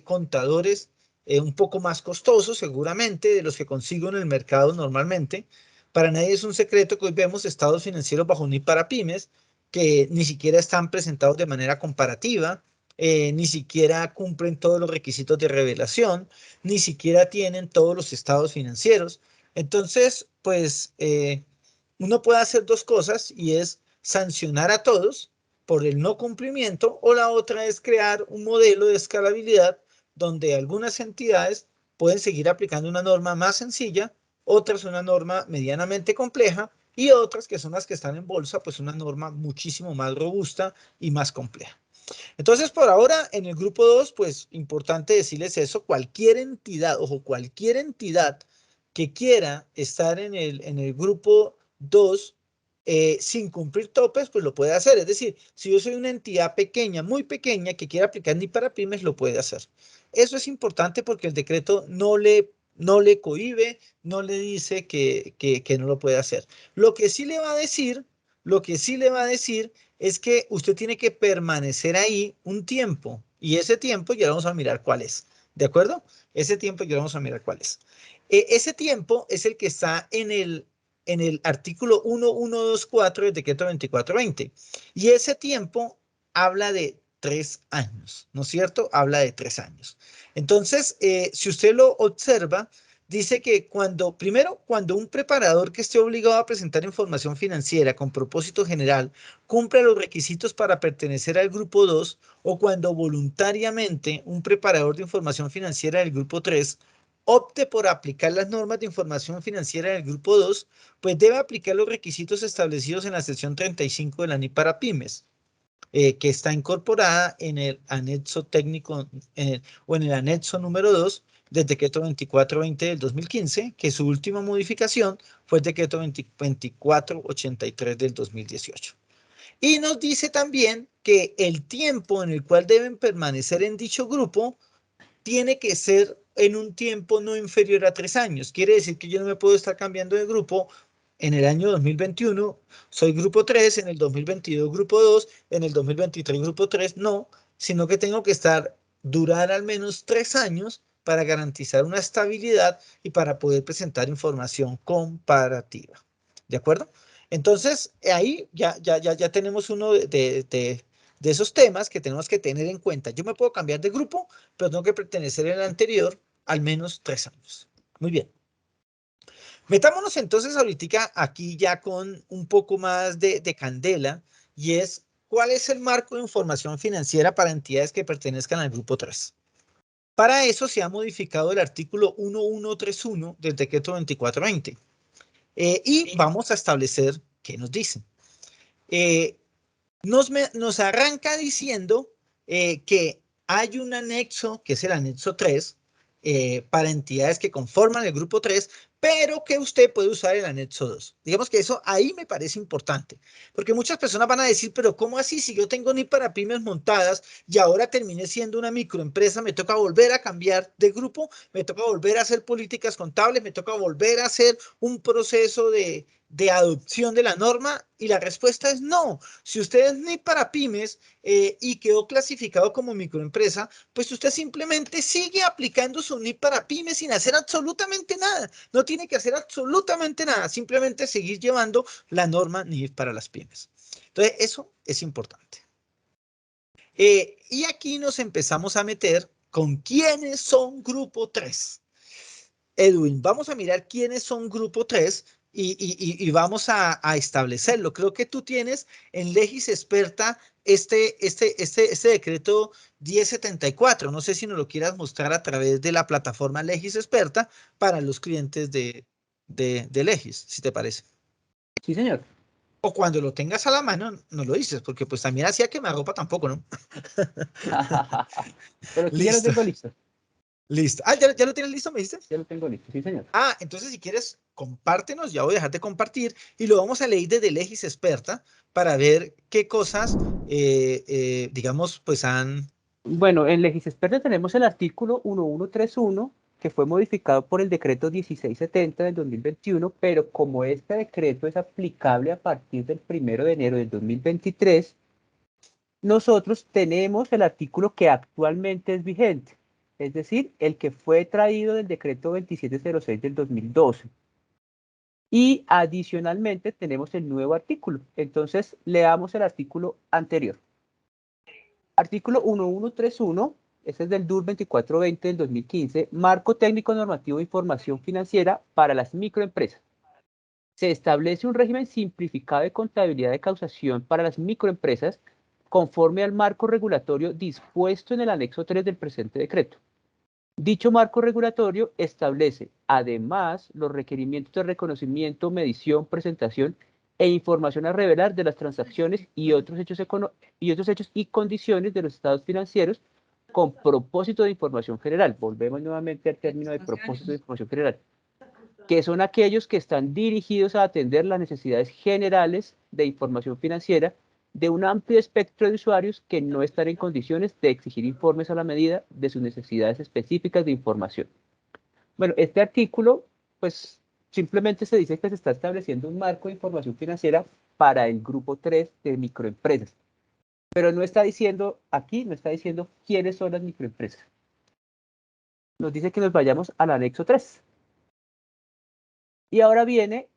contadores un poco más costosos, seguramente, de los que consigo en el mercado normalmente. Para nadie es un secreto que hoy vemos estados financieros bajo NIP para pymes que ni siquiera están presentados de manera comparativa, ni siquiera cumplen todos los requisitos de revelación, ni siquiera tienen todos los estados financieros. Entonces, pues uno puede hacer dos cosas y es sancionar a todos por el no cumplimiento, o la otra es crear un modelo de escalabilidad donde algunas entidades pueden seguir aplicando una norma más sencilla, otras una norma medianamente compleja y otras que son las que están en bolsa, pues una norma muchísimo más robusta y más compleja. Entonces, por ahora, en el grupo 2, pues importante decirles eso, cualquier entidad, ojo, cualquier entidad que quiera estar en el grupo 2 sin cumplir topes, pues lo puede hacer. Es decir, si yo soy una entidad pequeña, muy pequeña, que quiera aplicar NIP para pymes, lo puede hacer. Eso es importante porque el decreto no le cohíbe, no le dice que no lo puede hacer. Lo que sí le va a decir, es que usted tiene que permanecer ahí un tiempo y ese tiempo ya vamos a mirar cuál es, ¿de acuerdo? Ese tiempo ya vamos a mirar cuál es. Ese tiempo es el que está en el artículo 1124 del decreto 2420 y ese tiempo habla de 3 años, ¿no es cierto? Habla de 3 años. Entonces, si usted lo observa, dice que primero, cuando un preparador que esté obligado a presentar información financiera con propósito general cumpla los requisitos para pertenecer al grupo 2 o cuando voluntariamente un preparador de información financiera del grupo 3 opte por aplicar las normas de información financiera del grupo 2, pues debe aplicar los requisitos establecidos en la sección 35 de la NIP para pymes. Que está incorporada en el anexo técnico o en el anexo número 2 del decreto 2420 del 2015, que su última modificación fue el decreto 2483 del 2018. Y nos dice también que el tiempo en el cual deben permanecer en dicho grupo tiene que ser en un tiempo no inferior a 3 años. Quiere decir que yo no me puedo estar cambiando de grupo en el año 2021, soy grupo 3, en el 2022 grupo 2, en el 2023 grupo 3, no, sino que tengo que durar al menos 3 años para garantizar una estabilidad y para poder presentar información comparativa. ¿De acuerdo? Entonces, ahí ya tenemos uno de esos temas que tenemos que tener en cuenta. Yo me puedo cambiar de grupo, pero tengo que pertenecer al anterior al menos 3 años. Muy bien. Metámonos entonces ahorita aquí ya con un poco más de candela y es ¿cuál es el marco de información financiera para entidades que pertenezcan al grupo 3? Para eso se ha modificado el artículo 1131 del decreto 2420 y vamos a establecer qué nos dicen. Nos arranca diciendo que hay un anexo, que es el anexo 3, para entidades que conforman el grupo 3, pero que usted puede usar el anexo 2. Digamos que eso ahí me parece importante, porque muchas personas van a decir, pero ¿cómo así? Si yo tengo NIP para pymes montadas y ahora terminé siendo una microempresa, me toca volver a cambiar de grupo, me toca volver a hacer políticas contables, me toca volver a hacer un proceso de adopción de la norma, y la respuesta es no. Si usted es NIP para pymes y quedó clasificado como microempresa, pues usted simplemente sigue aplicando su NIP para pymes sin hacer absolutamente nada. No tiene que hacer absolutamente nada, simplemente seguir llevando la norma NIP para las pymes. Entonces, eso es importante. Y aquí nos empezamos a meter con quiénes son grupo 3. Edwin, vamos a mirar quiénes son grupo 3 y vamos a establecerlo. Creo que tú tienes en Legis Experta este decreto 1074. No sé si nos lo quieras mostrar a través de la plataforma Legis Experta para los clientes de Legis, si te parece. Sí, señor. O cuando lo tengas a la mano, no lo dices, porque pues también hacía quemarropa tampoco, ¿no? Pero aquí ya lo Listo, tengo listo. listo. Ah, ¿ya lo tienes listo, me dices? Ya lo tengo listo, sí, señor. Ah, entonces si quieres, compártenos, ya voy a dejar de compartir y lo vamos a leer desde Legis Experta para ver qué cosas, digamos, pues han... Bueno, en Legisexperta tenemos el artículo 1131, que fue modificado por el decreto 1670 del 2021, pero como este decreto es aplicable a partir del 1 de enero del 2023, nosotros tenemos el artículo que actualmente es vigente, es decir, el que fue traído del decreto 2706 del 2012. Y adicionalmente tenemos el nuevo artículo. Entonces, leamos el artículo anterior. Artículo 1131, este es del DUR 2420 del 2015, Marco Técnico Normativo de Información Financiera para las microempresas. Se establece un régimen simplificado de contabilidad de causación para las microempresas conforme al marco regulatorio dispuesto en el anexo 3 del presente decreto. Dicho marco regulatorio establece, además, los requerimientos de reconocimiento, medición, presentación e información a revelar de las transacciones y otros hechos y condiciones de los estados financieros con propósito de información general. Volvemos nuevamente al término de propósito de información general, que son aquellos que están dirigidos a atender las necesidades generales de información financiera de un amplio espectro de usuarios que no están en condiciones de exigir informes a la medida de sus necesidades específicas de información. Bueno, este artículo, pues simplemente se dice que se está estableciendo un marco de información financiera para el grupo 3 de microempresas, pero no está diciendo aquí, no está diciendo quiénes son las microempresas. Nos dice que nos vayamos al anexo 3. Y ahora viene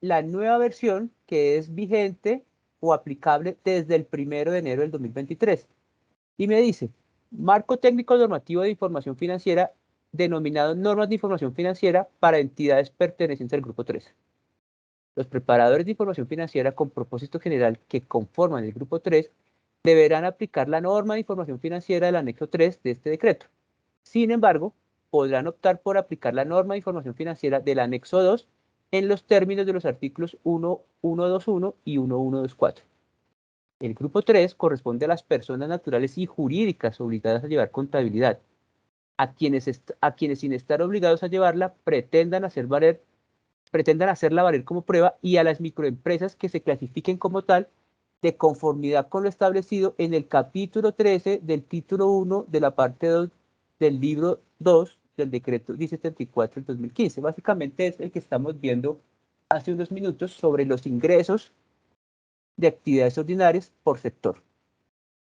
la nueva versión que es vigente o aplicable desde el 1 de enero del 2023. Y me dice, marco técnico normativo de información financiera denominado normas de información financiera para entidades pertenecientes al grupo 3. Los preparadores de información financiera con propósito general que conforman el grupo 3 deberán aplicar la norma de información financiera del anexo 3 de este decreto. Sin embargo, podrán optar por aplicar la norma de información financiera del anexo 2 en los términos de los artículos 1121 y 1124. El grupo 3 corresponde a las personas naturales y jurídicas obligadas a llevar contabilidad, a quienes sin estar obligados a llevarla pretendan hacerla valer como prueba, y a las microempresas que se clasifiquen como tal de conformidad con lo establecido en el capítulo 13 del título 1 de la parte 2 del libro 2 del decreto 1074 del 2015. Básicamente es el que estamos viendo hace unos minutos sobre los ingresos de actividades ordinarias por sector.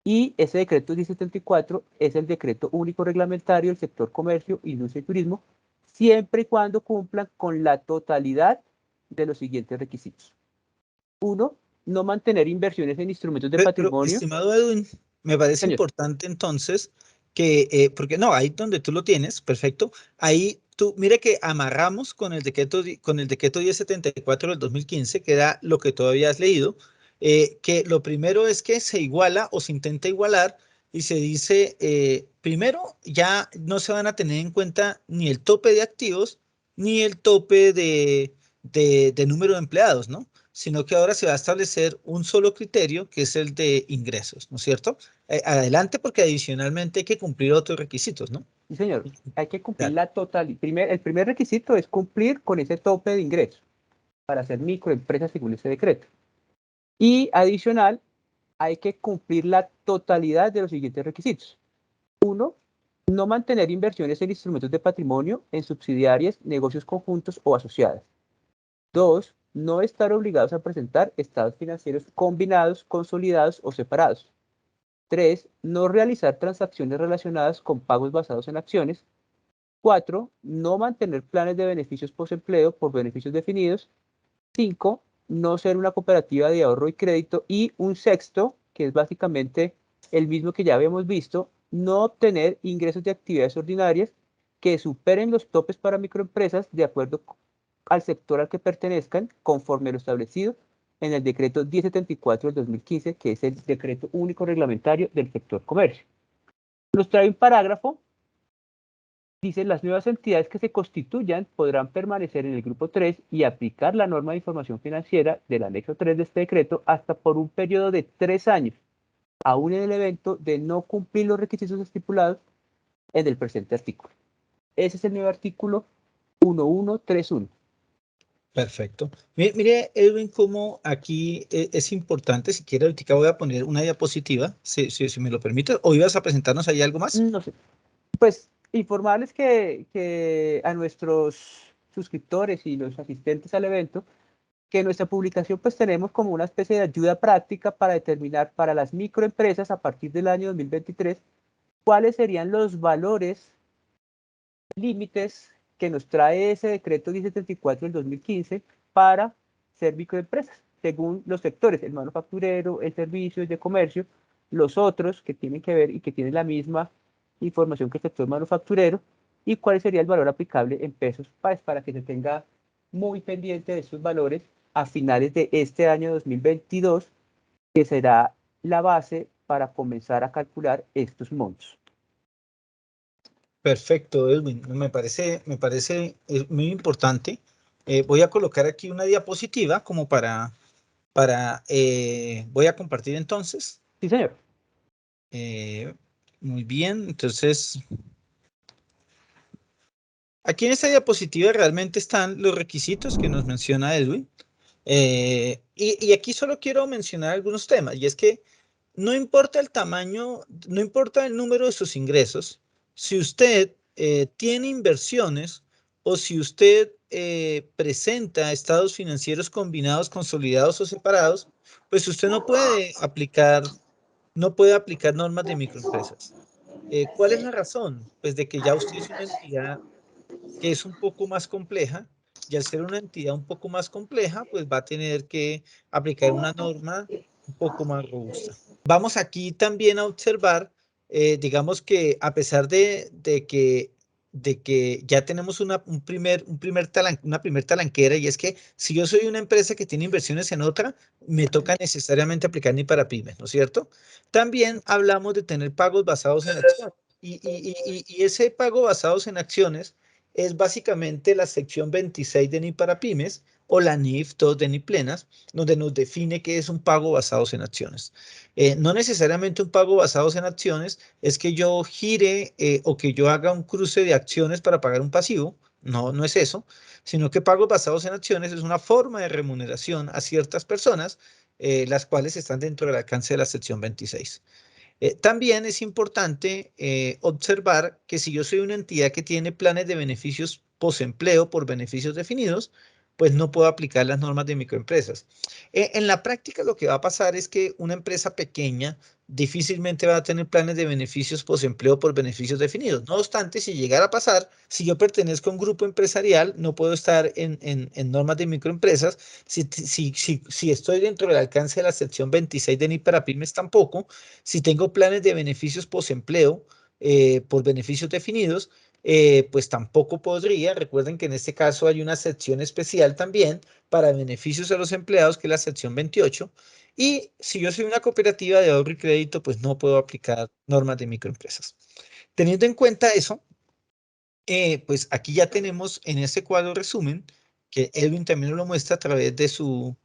Y ese decreto 1074 es el decreto único reglamentario del sector comercio, industria y turismo, siempre y cuando cumplan con la totalidad de los siguientes requisitos. 1. No mantener inversiones en instrumentos de Pero, patrimonio. estimado Edwin, me parece Señor. importante entonces que, porque no, ahí donde tú lo tienes, perfecto, ahí tú, mire que amarramos con el decreto 1074 del 2015, que era lo que todavía has leído, que lo primero es que se iguala o se intenta igualar y se dice, primero, ya no se van a tener en cuenta ni el tope de activos ni el tope de número de empleados, ¿no? Sino que ahora se va a establecer un solo criterio, que es el de ingresos, ¿no es cierto? Adelante, porque adicionalmente hay que cumplir otros requisitos, ¿no? Sí, señor. Hay que cumplir Dale. la totalidad. El primer requisito es cumplir con ese tope de ingresos para ser microempresa según ese decreto. Y adicional, hay que cumplir la totalidad de los siguientes requisitos. 1. No mantener inversiones en instrumentos de patrimonio, en subsidiarias, negocios conjuntos o asociadas. 2. No estar obligados a presentar estados financieros combinados, consolidados o separados. 3. No realizar transacciones relacionadas con pagos basados en acciones. 4. No mantener planes de beneficios postempleo por beneficios definidos. 5. No ser una cooperativa de ahorro y crédito. Y un sexto, que es básicamente el mismo que ya habíamos visto, no obtener ingresos de actividades ordinarias que superen los topes para microempresas de acuerdo al sector al que pertenezcan, conforme lo establecido en el decreto 1074 del 2015, que es el decreto único reglamentario del sector comercio. Nos trae un parágrafo. Dice, las nuevas entidades que se constituyan podrán permanecer en el grupo 3 y aplicar la norma de información financiera del anexo 3 de este decreto hasta por un periodo de 3 años, aún en el evento de no cumplir los requisitos estipulados en el presente artículo. Ese es el nuevo artículo 1131. Perfecto. Mire, Edwin, cómo aquí es importante, si quiere, ahorita voy a poner una diapositiva, si me lo permite, o ibas a presentarnos ahí algo más. No sé. Pues informarles que a nuestros suscriptores y los asistentes al evento, que en nuestra publicación pues tenemos como una especie de ayuda práctica para determinar para las microempresas a partir del año 2023 cuáles serían los valores límites que nos trae ese decreto 1074 del 2015 para ser microempresas, según los sectores, el manufacturero, el servicio, el de comercio, los otros que tienen que ver y que tienen la misma información que el sector manufacturero, y cuál sería el valor aplicable en pesos, para que se tenga muy pendiente de esos valores a finales de este año 2022, que será la base para comenzar a calcular estos montos. Perfecto, Edwin. Me parece muy importante. Voy a colocar aquí una diapositiva como voy a compartir entonces. Sí, señor. Muy bien, entonces aquí en esta diapositiva realmente están los requisitos que nos menciona Edwin. Y aquí solo quiero mencionar algunos temas, y es que no importa el tamaño, no importa el número de sus ingresos, si usted tiene inversiones o si usted presenta estados financieros combinados, consolidados o separados, pues usted no puede aplicar normas de microempresas. ¿Cuál es la razón? Pues de que ya usted es una entidad que es un poco más compleja, y al ser una entidad un poco más compleja, pues va a tener que aplicar una norma un poco más robusta. Vamos aquí también a observar, digamos que a pesar de que ya tenemos una primer talanquera, y es que si yo soy una empresa que tiene inversiones en otra, me toca necesariamente aplicar ni para pymes, ¿no es cierto? También hablamos de tener pagos basados en acciones, y ese pago basados en acciones es básicamente la sección 26 de NI para pymes o la NIF 2 de NI plenas, donde nos define qué es un pago basados en acciones. No necesariamente un pago basados en acciones es que yo gire o que yo haga un cruce de acciones para pagar un pasivo. No, no es eso, sino que pagos basados en acciones es una forma de remuneración a ciertas personas, las cuales están dentro del alcance de la sección 26. También es importante observar que si yo soy una entidad que tiene planes de beneficios posempleo por beneficios definidos, pues no puedo aplicar las normas de microempresas. En la práctica lo que va a pasar es que una empresa pequeña difícilmente va a tener planes de beneficios posempleo por beneficios definidos. No obstante, si llegara a pasar, si yo pertenezco a un grupo empresarial, no puedo estar en normas de microempresas. Si estoy dentro del alcance de la sección 26 de NI para pymes, tampoco. Si tengo planes de beneficios posempleo por beneficios definidos, pues tampoco podría. Recuerden que en este caso hay una sección especial también para beneficios a los empleados, que es la sección 28. Y si yo soy una cooperativa de ahorro y crédito, pues no puedo aplicar normas de microempresas. Teniendo en cuenta eso, pues aquí ya tenemos en este cuadro resumen, que Edwin también lo muestra a través de su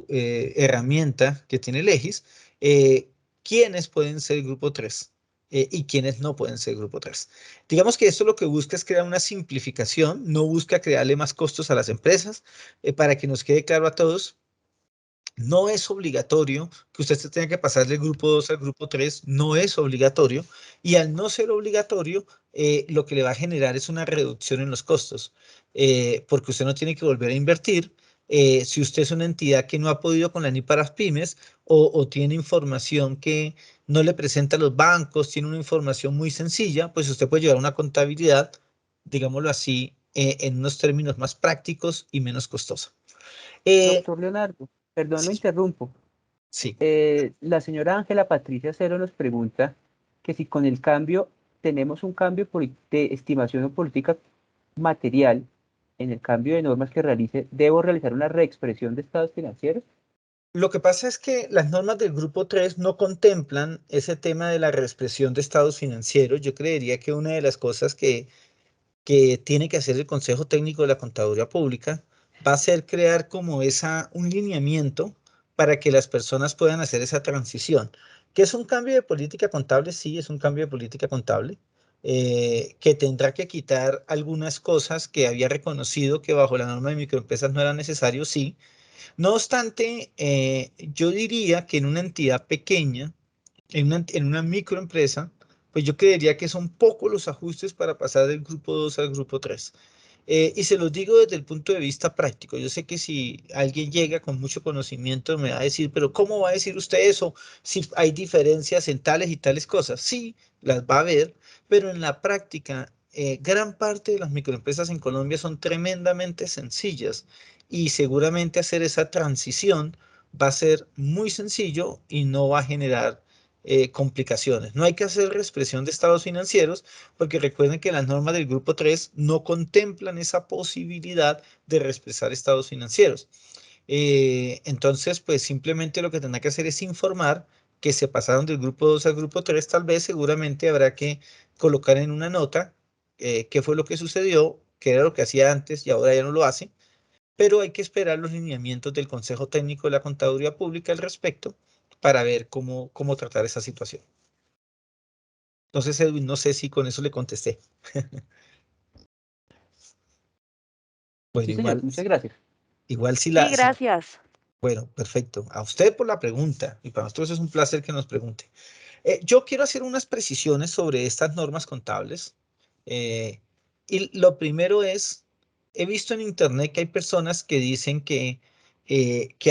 herramienta que tiene Legis, quiénes pueden ser grupo 3 y quiénes no pueden ser grupo 3. Digamos que esto lo que busca es crear una simplificación, no busca crearle más costos a las empresas. Para que nos quede claro a todos, no es obligatorio que usted se tenga que pasar del grupo 2 al grupo 3, no es obligatorio, y al no ser obligatorio, lo que le va a generar es una reducción en los costos, porque usted no tiene que volver a invertir. Si usted es una entidad que no ha podido con la NI para pymes o tiene información que no le presenta a los bancos, tiene una información muy sencilla, pues usted puede llevar una contabilidad, digámoslo así, en unos términos más prácticos y menos costosa. Doctor Leonardo, perdón, lo Sí, interrumpo. Sí. La señora Ángela Patricia Cero nos pregunta que si con el cambio tenemos un cambio de estimación o política material en el cambio de normas que realice, ¿debo realizar una reexpresión de estados financieros? Lo que pasa es que las normas del grupo 3 no contemplan ese tema de la reexpresión de estados financieros. Yo creería que una de las cosas que tiene que hacer el Consejo Técnico de la Contaduría Pública va a ser crear como un lineamiento para que las personas puedan hacer esa transición. ¿Que es un cambio de política contable? Sí, es un cambio de política contable, que tendrá que quitar algunas cosas que había reconocido que bajo la norma de microempresas no era necesario, sí. No obstante, yo diría que en una entidad pequeña, en una microempresa, pues yo creería que son pocos los ajustes para pasar del grupo 2 al grupo 3. Y se los digo desde el punto de vista práctico. Yo sé que si alguien llega con mucho conocimiento me va a decir, pero ¿cómo va a decir usted eso si hay diferencias en tales y tales cosas? Sí, las va a ver, pero en la práctica, gran parte de las microempresas en Colombia son tremendamente sencillas y seguramente hacer esa transición va a ser muy sencillo y no va a generar complicaciones. No hay que hacer reexpresión de estados financieros porque recuerden que las normas del grupo 3 no contemplan esa posibilidad de reexpresar estados financieros. Entonces, pues simplemente lo que tendrá que hacer es informar que se pasaron del grupo 2 al grupo 3. Tal vez seguramente habrá que colocar en una nota qué fue lo que sucedió, qué era lo que hacía antes y ahora ya no lo hace, pero hay que esperar los lineamientos del Consejo Técnico de la Contaduría Pública al respecto para ver cómo tratar esa situación. Entonces, Edwin, no sé si con eso le contesté. Bueno, Sí, señor, muchas gracias. igual si Sí, gracias. bueno, perfecto. A usted por la pregunta y para nosotros es un placer que nos pregunte. Yo quiero hacer unas precisiones sobre estas normas contables. eh, y lo primero es, he visto en internet que hay personas que dicen que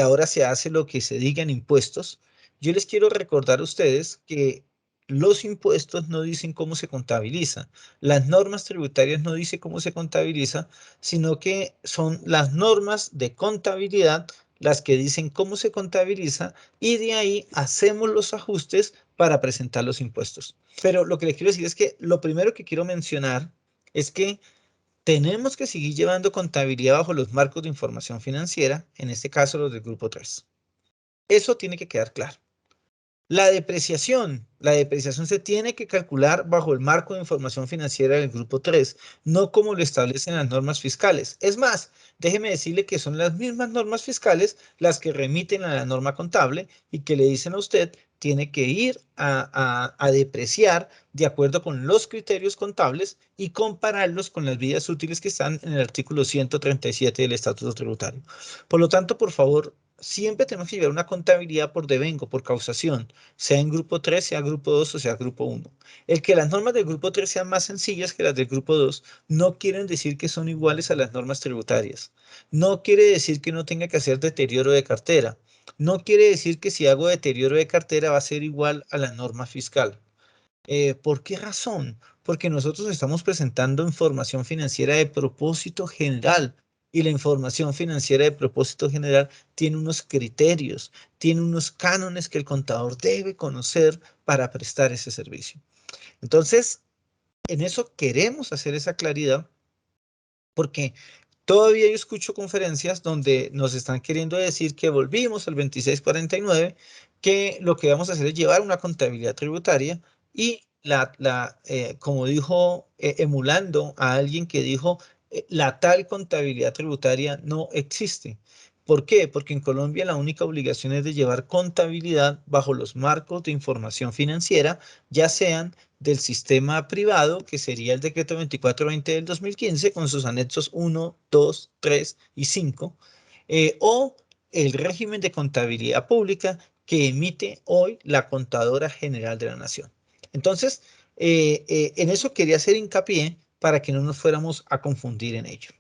ahora se hace lo que se diga en impuestos. Yo les quiero recordar a ustedes que los impuestos no dicen cómo se contabiliza. Las normas tributarias no dicen cómo se contabiliza, sino que son las normas de contabilidad las que dicen cómo se contabiliza y de ahí hacemos los ajustes para presentar los impuestos. Pero lo que les quiero decir es que lo primero que quiero mencionar es que tenemos que seguir llevando contabilidad bajo los marcos de información financiera, en este caso los del grupo 3. Eso tiene que quedar claro. La depreciación se tiene que calcular bajo el marco de información financiera del grupo 3, no como lo establecen las normas fiscales. Es más, déjeme decirle que son las mismas normas fiscales las que remiten a la norma contable y que le dicen a usted tiene que ir a depreciar de acuerdo con los criterios contables y compararlos con las vidas útiles que están en el artículo 137 del Estatuto Tributario. Por lo tanto, por favor, siempre tenemos que llevar una contabilidad por devengo, por causación, sea en grupo 3, sea grupo 2 o sea grupo 1. El que las normas del grupo 3 sean más sencillas que las del grupo 2 no quieren decir que son iguales a las normas tributarias. No quiere decir que no tenga que hacer deterioro de cartera. No quiere decir que si hago deterioro de cartera va a ser igual a la norma fiscal. ¿Por qué razón? Porque nosotros estamos presentando información financiera de propósito general y la información financiera de propósito general tiene unos criterios, tiene unos cánones que el contador debe conocer para prestar ese servicio. Entonces, en eso queremos hacer esa claridad porque todavía yo escucho conferencias donde nos están queriendo decir que volvimos al 2649, que lo que vamos a hacer es llevar una contabilidad tributaria y como dijo, emulando a alguien que dijo, la tal contabilidad tributaria no existe. ¿Por qué? Porque en Colombia la única obligación es de llevar contabilidad bajo los marcos de información financiera, ya sean del sistema privado, que sería el decreto 2420 del 2015, con sus anexos 1, 2, 3 y 5, o el régimen de contabilidad pública que emite hoy la Contadora General de la Nación. Entonces, en eso quería hacer hincapié para que no nos fuéramos a confundir en ello.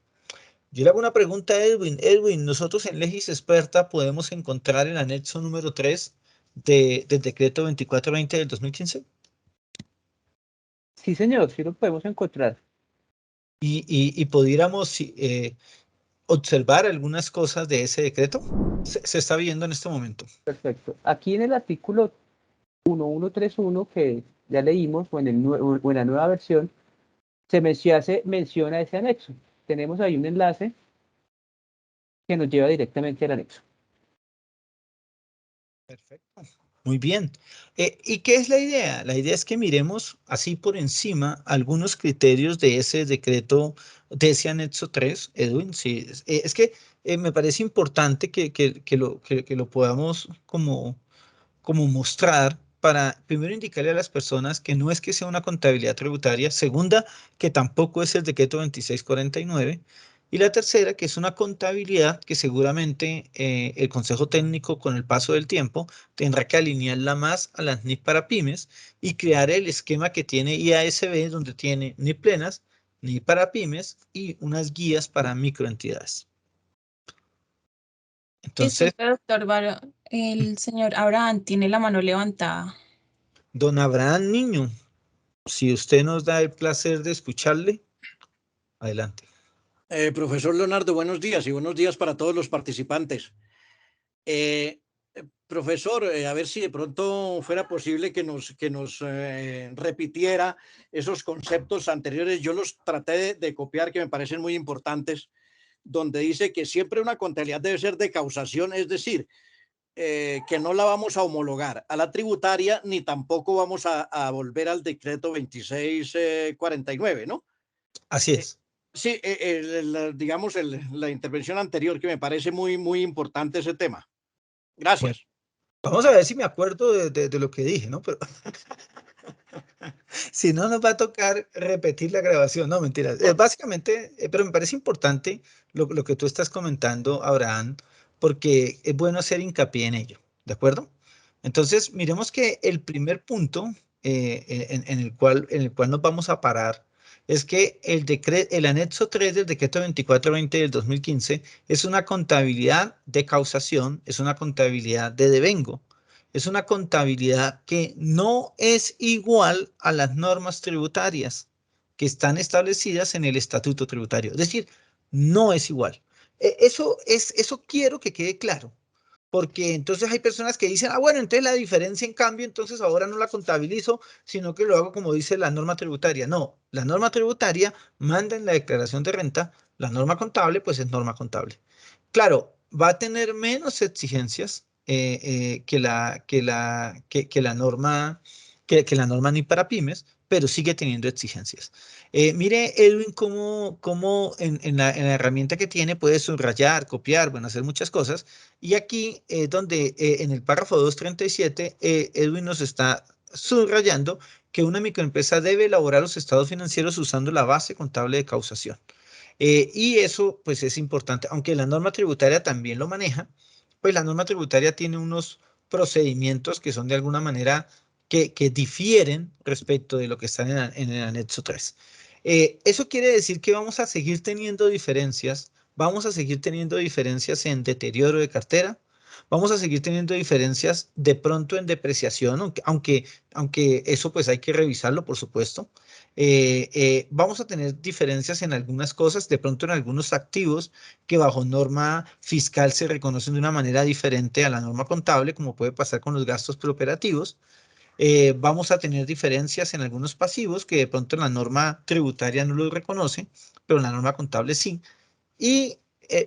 Yo le hago una pregunta a Edwin. Edwin, nosotros en Legis Experta podemos encontrar el anexo número 3 del decreto 2420 del 2015. Sí, señor, sí lo podemos encontrar. Y pudiéramos observar algunas cosas de ese decreto? Se está viendo en este momento. Perfecto. Aquí en el artículo 1131 que ya leímos, o en la nueva versión, se menciona ese anexo. Tenemos ahí un enlace que nos lleva directamente al anexo. Perfecto. Muy bien. ¿Y qué es la idea? La idea es que miremos así por encima algunos criterios de ese decreto, de ese anexo 3, Edwin. Sí, es que me parece importante que lo podamos como mostrar para, primero, indicarle a las personas que no es que sea una contabilidad tributaria, segunda, que tampoco es el decreto 2649, y la tercera, que es una contabilidad que seguramente el Consejo Técnico con el paso del tiempo tendrá que alinearla más a las NIP para pymes y crear el esquema que tiene IASB, donde tiene NIP plenas, NIP para pymes y unas guías para microentidades. Entonces, Disculpe, doctor Barón, el señor Abraham tiene la mano levantada. don Abraham Niño, si usted nos da el placer de escucharle, adelante. Profesor Leonardo, buenos días y buenos días para todos los participantes. Profesor, a ver si de pronto fuera posible que nos repitiera esos conceptos anteriores. Yo los traté de copiar, que me parecen muy importantes, donde dice que siempre una contabilidad debe ser de causación, es decir, que no la vamos a homologar a la tributaria ni tampoco vamos a volver al decreto 2649, ¿no? Así es. Sí, digamos, la intervención anterior, que me parece muy importante ese tema. Bueno, Gracias. vamos a ver si me acuerdo de lo que dije, ¿no? Pero si no, nos va a tocar repetir la grabación. No, mentiras. Básicamente, pero me parece importante lo que tú estás comentando, Abraham, porque es bueno hacer hincapié en ello, ¿de acuerdo? Entonces, miremos que el primer punto en el cual nos vamos a parar es que el anexo 3 del decreto 2420 del 2015 es una contabilidad de causación, es una contabilidad de devengo. Es una contabilidad que no es igual a las normas tributarias que están establecidas en el estatuto tributario. Es decir, no es igual. Eso quiero que quede claro, porque entonces hay personas que dicen, ah, bueno, entonces la diferencia en cambio, entonces ahora no la contabilizo, sino que lo hago como dice la norma tributaria. No, la norma tributaria manda en la declaración de renta, la norma contable, pues es norma contable. Claro, va a tener menos exigencias que la norma ni para pymes, pero sigue teniendo exigencias. Mire, Edwin, cómo en la herramienta que tiene puede subrayar, copiar, bueno, hacer muchas cosas. Y aquí donde en el párrafo 237, Edwin nos está subrayando que una microempresa debe elaborar los estados financieros usando la base contable de causación. Y eso pues es importante, aunque la norma tributaria también lo maneja, pues la norma tributaria tiene unos procedimientos que son de alguna manera que difieren respecto de lo que está en el anexo 3. Eso quiere decir que vamos a seguir teniendo diferencias, vamos a seguir teniendo diferencias en deterioro de cartera, vamos a seguir teniendo diferencias de pronto en depreciación, aunque eso pues hay que revisarlo, por supuesto. Vamos a tener diferencias en algunas cosas, de pronto en algunos activos que bajo norma fiscal se reconocen de una manera diferente a la norma contable, como puede pasar con los gastos preoperativos. Vamos a tener diferencias en algunos pasivos que de pronto la norma tributaria no los reconoce, pero la norma contable sí. Y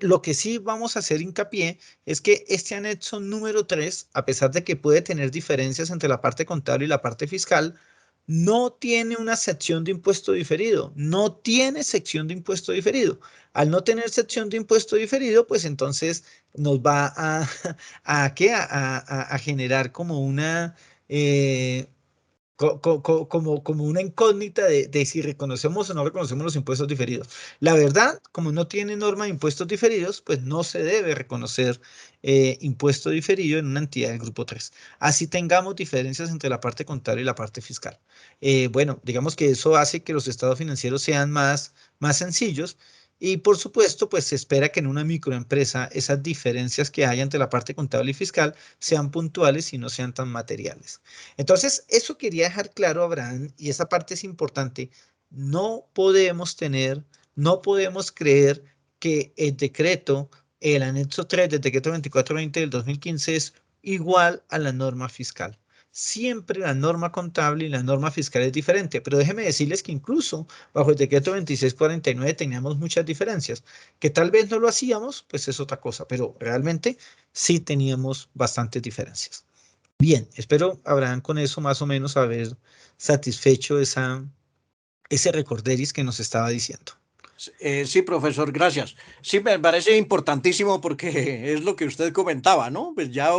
lo que sí vamos a hacer hincapié es que este anexo número 3, a pesar de que puede tener diferencias entre la parte contable y la parte fiscal, no tiene una sección de impuesto diferido, no tiene sección de impuesto diferido. Al no tener sección de impuesto diferido, pues entonces nos va a generar como una, como una incógnita de si reconocemos o no reconocemos los impuestos diferidos. La verdad, como no tiene norma de impuestos diferidos, pues no se debe reconocer impuesto diferido en una entidad del grupo 3. Así tengamos diferencias entre la parte contable y la parte fiscal. Bueno, digamos que eso hace que los estados financieros sean más sencillos. Y por supuesto, pues se espera que en una microempresa esas diferencias que hay entre la parte contable y fiscal sean puntuales y no sean tan materiales. Entonces, eso quería dejar claro, Abraham, y esa parte es importante. No podemos creer que el decreto, el anexo 3 del decreto 2420 del 2015 es igual a la norma fiscal. Siempre la norma contable y la norma fiscal es diferente, pero déjenme decirles que incluso bajo el decreto 2649 teníamos muchas diferencias, que tal vez no lo hacíamos, pues es otra cosa, pero realmente sí teníamos bastantes diferencias. Bien, espero Abraham con eso más o menos haber satisfecho ese recorderis que nos estaba diciendo. Sí, profesor, gracias. Sí, me parece importantísimo porque es lo que usted comentaba, ¿no? Pues ya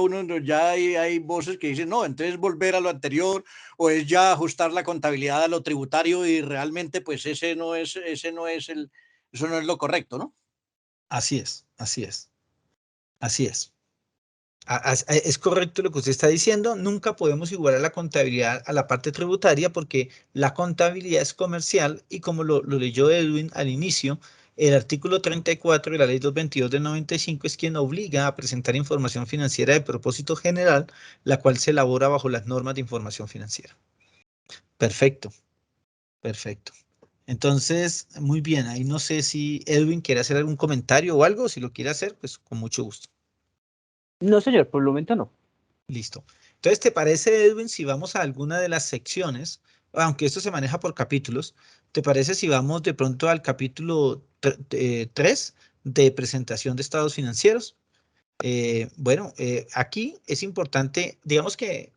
ya hay voces que dicen, no, entonces volver a lo anterior o es ya ajustar la contabilidad a lo tributario y realmente pues eso no es lo correcto, ¿no? Así es, así es, así es. Es correcto lo que usted está diciendo, nunca podemos igualar la contabilidad a la parte tributaria porque la contabilidad es comercial y como lo leyó Edwin al inicio, el artículo 34 de la ley 222 del 95 es quien obliga a presentar información financiera de propósito general, la cual se elabora bajo las normas de información financiera. Perfecto, perfecto. Entonces, muy bien, ahí no sé si Edwin quiere hacer algún comentario o algo, si lo quiere hacer, pues con mucho gusto. No, señor, por el momento no. Listo. Entonces, ¿te parece, Edwin, si vamos a alguna de las secciones, aunque esto se maneja por capítulos, ¿te parece si vamos de pronto al capítulo 3 de presentación de estados financieros? Bueno, aquí es importante, digamos que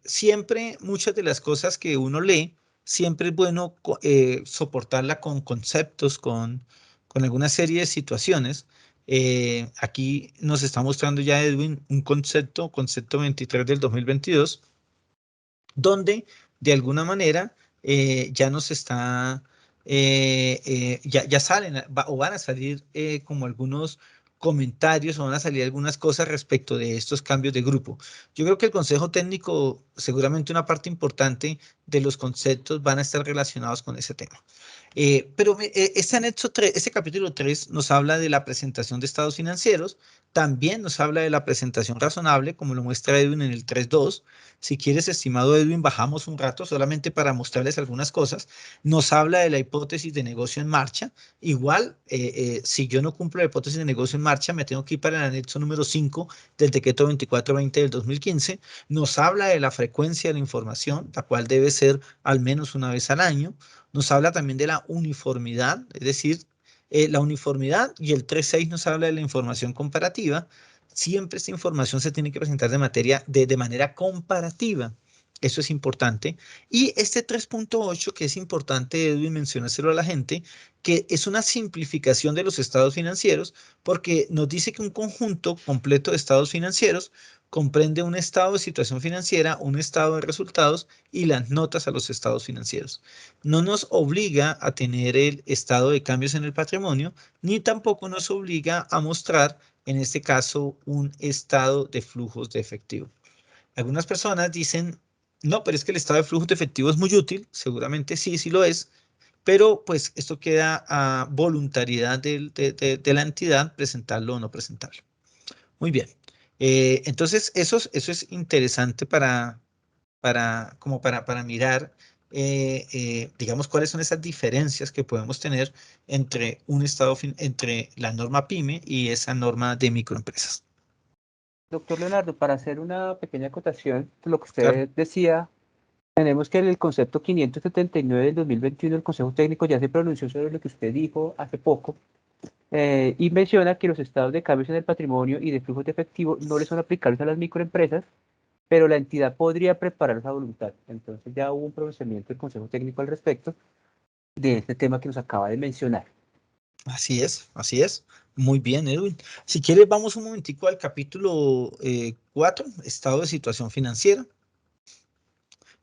siempre muchas de las cosas que uno lee, siempre es bueno soportarla con conceptos, con alguna serie de situaciones. Aquí nos está mostrando ya Edwin un concepto 23 del 2022, donde de alguna manera ya nos está, ya salen o van a salir como algunos comentarios o van a salir algunas cosas respecto de estos cambios de grupo. Yo creo que el consejo técnico, seguramente una parte importante de los conceptos van a estar relacionados con ese tema. Pero este anexo 3, este capítulo 3 nos habla de la presentación de estados financieros, también nos habla de la presentación razonable, como lo muestra Edwin en el 3.2. Si quieres, estimado Edwin, bajamos un rato solamente para mostrarles algunas cosas. Nos habla de la hipótesis de negocio en marcha. Igual, si yo no cumplo la hipótesis de negocio en marcha, me tengo que ir para el anexo número 5 del decreto 2420 del 2015. Nos habla de la frecuencia de la información, la cual debe ser al menos una vez al año. Nos habla también de la uniformidad, es decir, la uniformidad, y el 3.6 nos habla de la información comparativa. Siempre esta información se tiene que presentar de manera comparativa. Eso es importante. Y este 3.8, que es importante, Edwin, mencionárselo a la gente, que es una simplificación de los estados financieros, porque nos dice que un conjunto completo de estados financieros comprende un estado de situación financiera, un estado de resultados y las notas a los estados financieros. No nos obliga a tener el estado de cambios en el patrimonio, ni tampoco nos obliga a mostrar, en este caso, un estado de flujos de efectivo. Algunas personas dicen, no, pero es que el estado de flujos de efectivo es muy útil, seguramente sí, sí lo es, pero pues esto queda a voluntariedad de la entidad presentarlo o no presentarlo. Muy bien. Entonces, eso es interesante para mirar, digamos, cuáles son esas diferencias que podemos tener entre entre la norma PYME y esa norma de microempresas. Doctor Leonardo, para hacer una pequeña acotación de lo que Claro. usted decía, tenemos que en el concepto 579 del 2021 el Consejo Técnico ya se pronunció sobre lo que usted dijo hace poco y menciona que los estados de cambios en el patrimonio y de flujos de efectivo no le son aplicables a las microempresas, pero la entidad podría prepararlos a voluntad. Entonces ya hubo un pronunciamiento del Consejo Técnico al respecto de este tema que nos acaba de mencionar. Así es, así es. Muy bien, Edwin. Si quieres, vamos un momentico al capítulo 4, estado de situación financiera.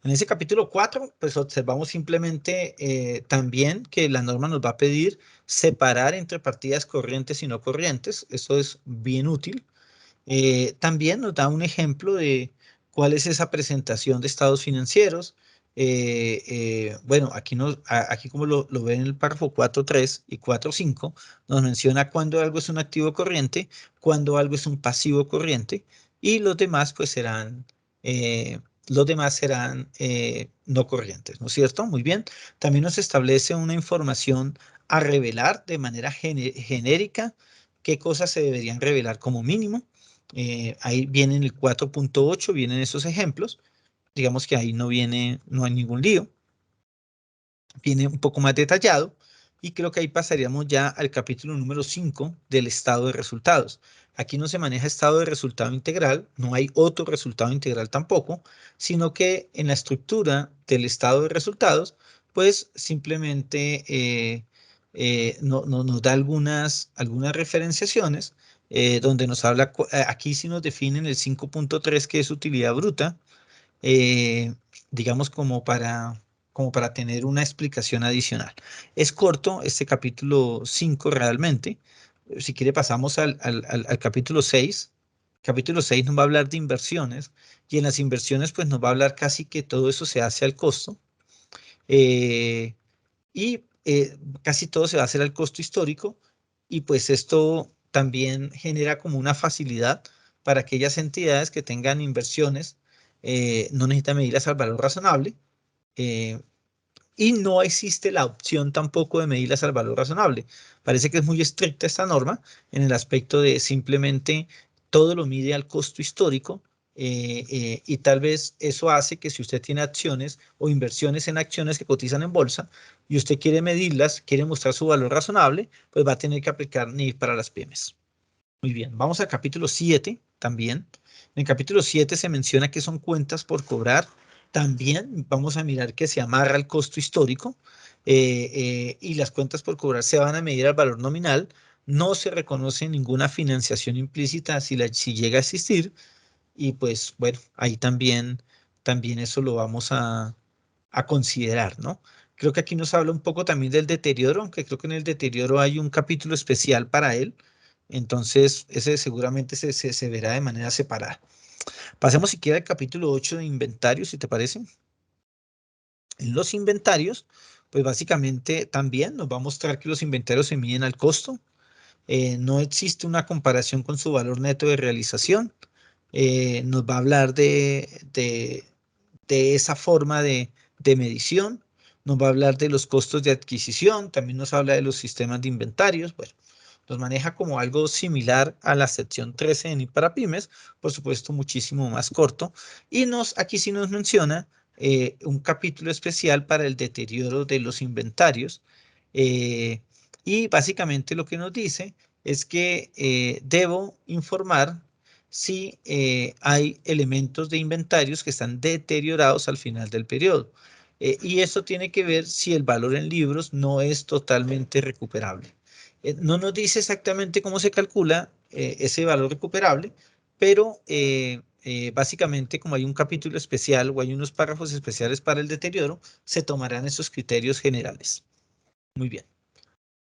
En ese capítulo 4, pues observamos simplemente también que la norma nos va a pedir separar entre partidas corrientes y no corrientes. Eso es bien útil. También nos da un ejemplo de cuál es esa presentación de estados financieros. Bueno, aquí como lo ven en el párrafo 4.3 y 4.5, nos menciona cuándo algo es un activo corriente, cuándo algo es un pasivo corriente, y los demás pues serán los demás serán no corrientes, ¿no es cierto? Muy bien. También nos establece una información a revelar de manera genérica, qué cosas se deberían revelar como mínimo. Ahí viene en el 4.8, vienen esos ejemplos. Digamos que ahí no hay ningún lío. Viene un poco más detallado. Y creo que ahí pasaríamos ya al capítulo número 5 del estado de resultados. Aquí no se maneja estado de resultado integral, no hay otro resultado integral tampoco, sino que en la estructura del estado de resultados, pues simplemente nos da algunas referenciaciones donde nos habla, aquí sí nos definen el 5.3 que es utilidad bruta, eh, digamos como para tener una explicación adicional. Es corto este capítulo 5 realmente. Si quiere pasamos al capítulo 6. Capítulo 6 nos va a hablar de inversiones y en las inversiones pues nos va a hablar casi que todo eso se hace al costo eh, y casi todo se va a hacer al costo histórico y pues esto también genera como una facilidad para aquellas entidades que tengan inversiones, no necesitan medirlas al valor razonable, eh, y no existe la opción tampoco de medirlas al valor razonable. Parece que es muy estricta esta norma en el aspecto de simplemente todo lo mide al costo histórico, y tal vez eso hace que si usted tiene acciones o inversiones en acciones que cotizan en bolsa y usted quiere medirlas, quiere mostrar su valor razonable, pues va a tener que aplicar NIF para las pymes. Muy bien, vamos al capítulo 7 también. En el capítulo 7 se menciona que son cuentas por cobrar. También vamos a mirar que se amarra el costo histórico, y las cuentas por cobrar se van a medir al valor nominal. No se reconoce ninguna financiación implícita si llega a existir. Y pues bueno, ahí también eso lo vamos a considerar, ¿no? Creo que aquí nos habla un poco también del deterioro, aunque creo que en el deterioro hay un capítulo especial para él. Entonces, ese seguramente se verá de manera separada. Pasemos siquiera al capítulo 8 de inventarios, si te parece. En los inventarios, pues básicamente también nos va a mostrar que los inventarios se miden al costo. No existe una comparación con su valor neto de realización. Nos va a hablar de esa forma de medición. Nos va a hablar de los costos de adquisición. También nos habla de los sistemas de inventarios. Bueno, los maneja como algo similar a la sección 13 de NIP para pymes, por supuesto muchísimo más corto. Y aquí sí nos menciona un capítulo especial para el deterioro de los inventarios. Y básicamente lo que nos dice es que debo informar si hay elementos de inventarios que están deteriorados al final del periodo. Y eso tiene que ver si el valor en libros no es totalmente recuperable. No nos dice exactamente cómo se calcula ese valor recuperable, pero básicamente como hay un capítulo especial o hay unos párrafos especiales para el deterioro, se tomarán esos criterios generales. Muy bien.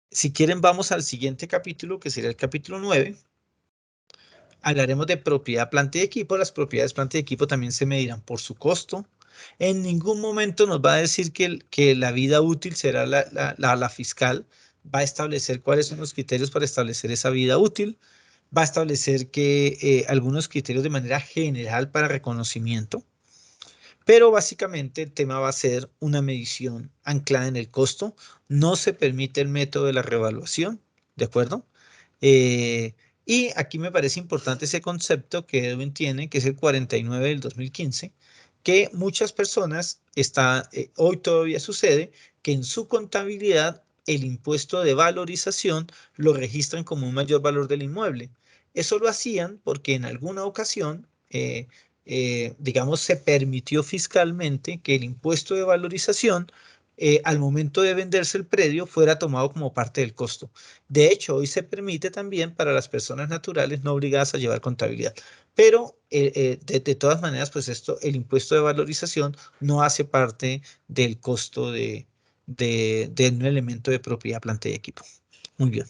Si quieren, vamos al siguiente capítulo, que sería el capítulo 9. Hablaremos de propiedad, planta y equipo. Las propiedades, planta y equipo también se medirán por su costo. En ningún momento nos va a decir que la vida útil será la fiscal. Va a establecer cuáles son los criterios para establecer esa vida útil. Va a establecer que algunos criterios de manera general para reconocimiento. Pero básicamente el tema va a ser una medición anclada en el costo. No se permite el método de la revaluación, ¿de acuerdo? Y aquí me parece importante ese concepto que Edwin tiene, que es el 49 del 2015, que muchas personas hoy todavía sucede que en su contabilidad el impuesto de valorización lo registran como un mayor valor del inmueble. Eso lo hacían porque en alguna ocasión, digamos, se permitió fiscalmente que el impuesto de valorización, al momento de venderse el predio, fuera tomado como parte del costo. De hecho, hoy se permite también para las personas naturales no obligadas a llevar contabilidad. Pero de todas maneras, pues el impuesto de valorización no hace parte del costo de un elemento de propiedad, planta y equipo. Muy bien.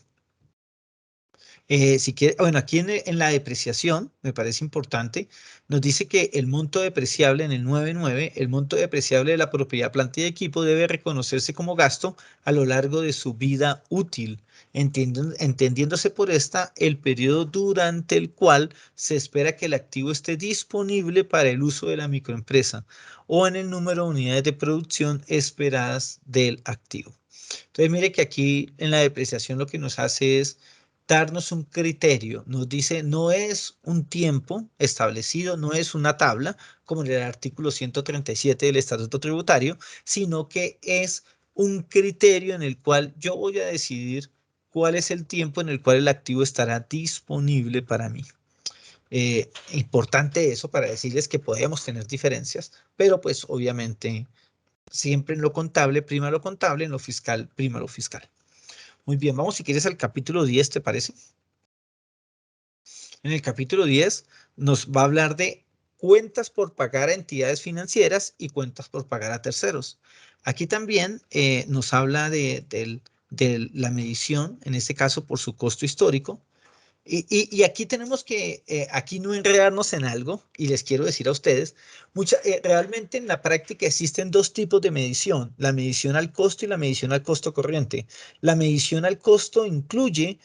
Si quiere, bueno, aquí en la depreciación, me parece importante, nos dice que el monto depreciable en el 9.9, el monto depreciable de la propiedad, planta y equipo debe reconocerse como gasto a lo largo de su vida útil, entendiéndose por esta el periodo durante el cual se espera que el activo esté disponible para el uso de la microempresa o en el número de unidades de producción esperadas del activo. Entonces, mire que aquí en la depreciación lo que nos hace es darnos un criterio, nos dice, no es un tiempo establecido, no es una tabla, como en el artículo 137 del Estatuto Tributario, sino que es un criterio en el cual yo voy a decidir cuál es el tiempo en el cual el activo estará disponible para mí. Importante eso para decirles que podemos tener diferencias, pero pues obviamente siempre en lo contable prima lo contable, en lo fiscal prima lo fiscal. Muy bien, vamos si quieres al capítulo 10, ¿te parece? En el capítulo 10 nos va a hablar de cuentas por pagar a entidades financieras y cuentas por pagar a terceros. Aquí también nos habla de la medición, en este caso por su costo histórico. Y aquí tenemos que, aquí no enredarnos en algo, y les quiero decir a ustedes, realmente en la práctica existen dos tipos de medición, la medición al costo y la medición al costo corriente. La medición al costo incluye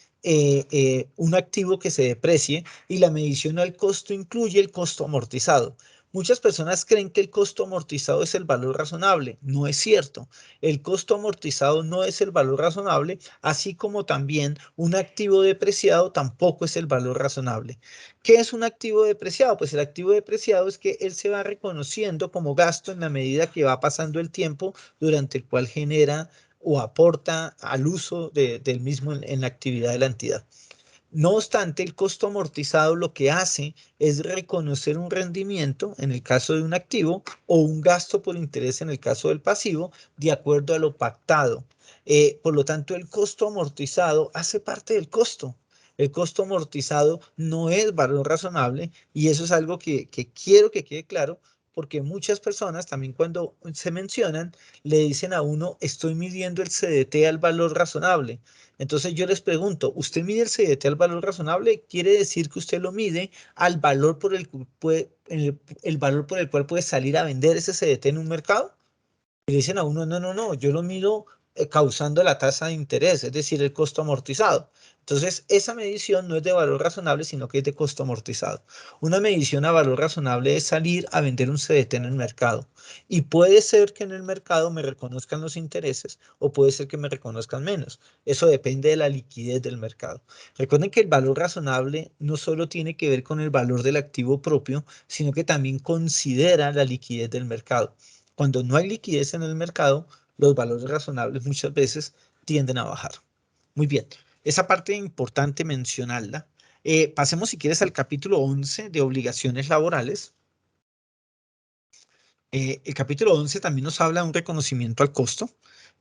un activo que se deprecie y la medición al costo incluye el costo amortizado. Muchas personas creen que el costo amortizado es el valor razonable. No es cierto. El costo amortizado no es el valor razonable, así como también un activo depreciado tampoco es el valor razonable. ¿Qué es un activo depreciado? Pues el activo depreciado es que él se va reconociendo como gasto en la medida que va pasando el tiempo durante el cual genera o aporta al uso del mismo en la actividad de la entidad. No obstante, el costo amortizado lo que hace es reconocer un rendimiento en el caso de un activo o un gasto por interés en el caso del pasivo, de acuerdo a lo pactado. Por lo tanto, el costo amortizado hace parte del costo. El costo amortizado no es valor razonable y eso es algo que quiero que quede claro porque muchas personas también cuando se mencionan le dicen a uno, estoy midiendo el CDT al valor razonable. Entonces yo les pregunto, ¿usted mide el CDT al valor razonable? ¿Quiere decir que usted lo mide al valor por el valor por el cual puede salir a vender ese CDT en un mercado? Y le dicen a uno, no, no, no, yo lo mido causando la tasa de interés, es decir, el costo amortizado. Entonces, esa medición no es de valor razonable, sino que es de costo amortizado. Una medición a valor razonable es salir a vender un CDT en el mercado. Y puede ser que en el mercado me reconozcan los intereses o puede ser que me reconozcan menos. Eso depende de la liquidez del mercado. Recuerden que el valor razonable no solo tiene que ver con el valor del activo propio, sino que también considera la liquidez del mercado. Cuando no hay liquidez en el mercado, los valores razonables muchas veces tienden a bajar. Muy bien, esa parte es importante mencionarla. Pasemos si quieres al capítulo 11 de obligaciones laborales. El capítulo 11 también nos habla de un reconocimiento al costo.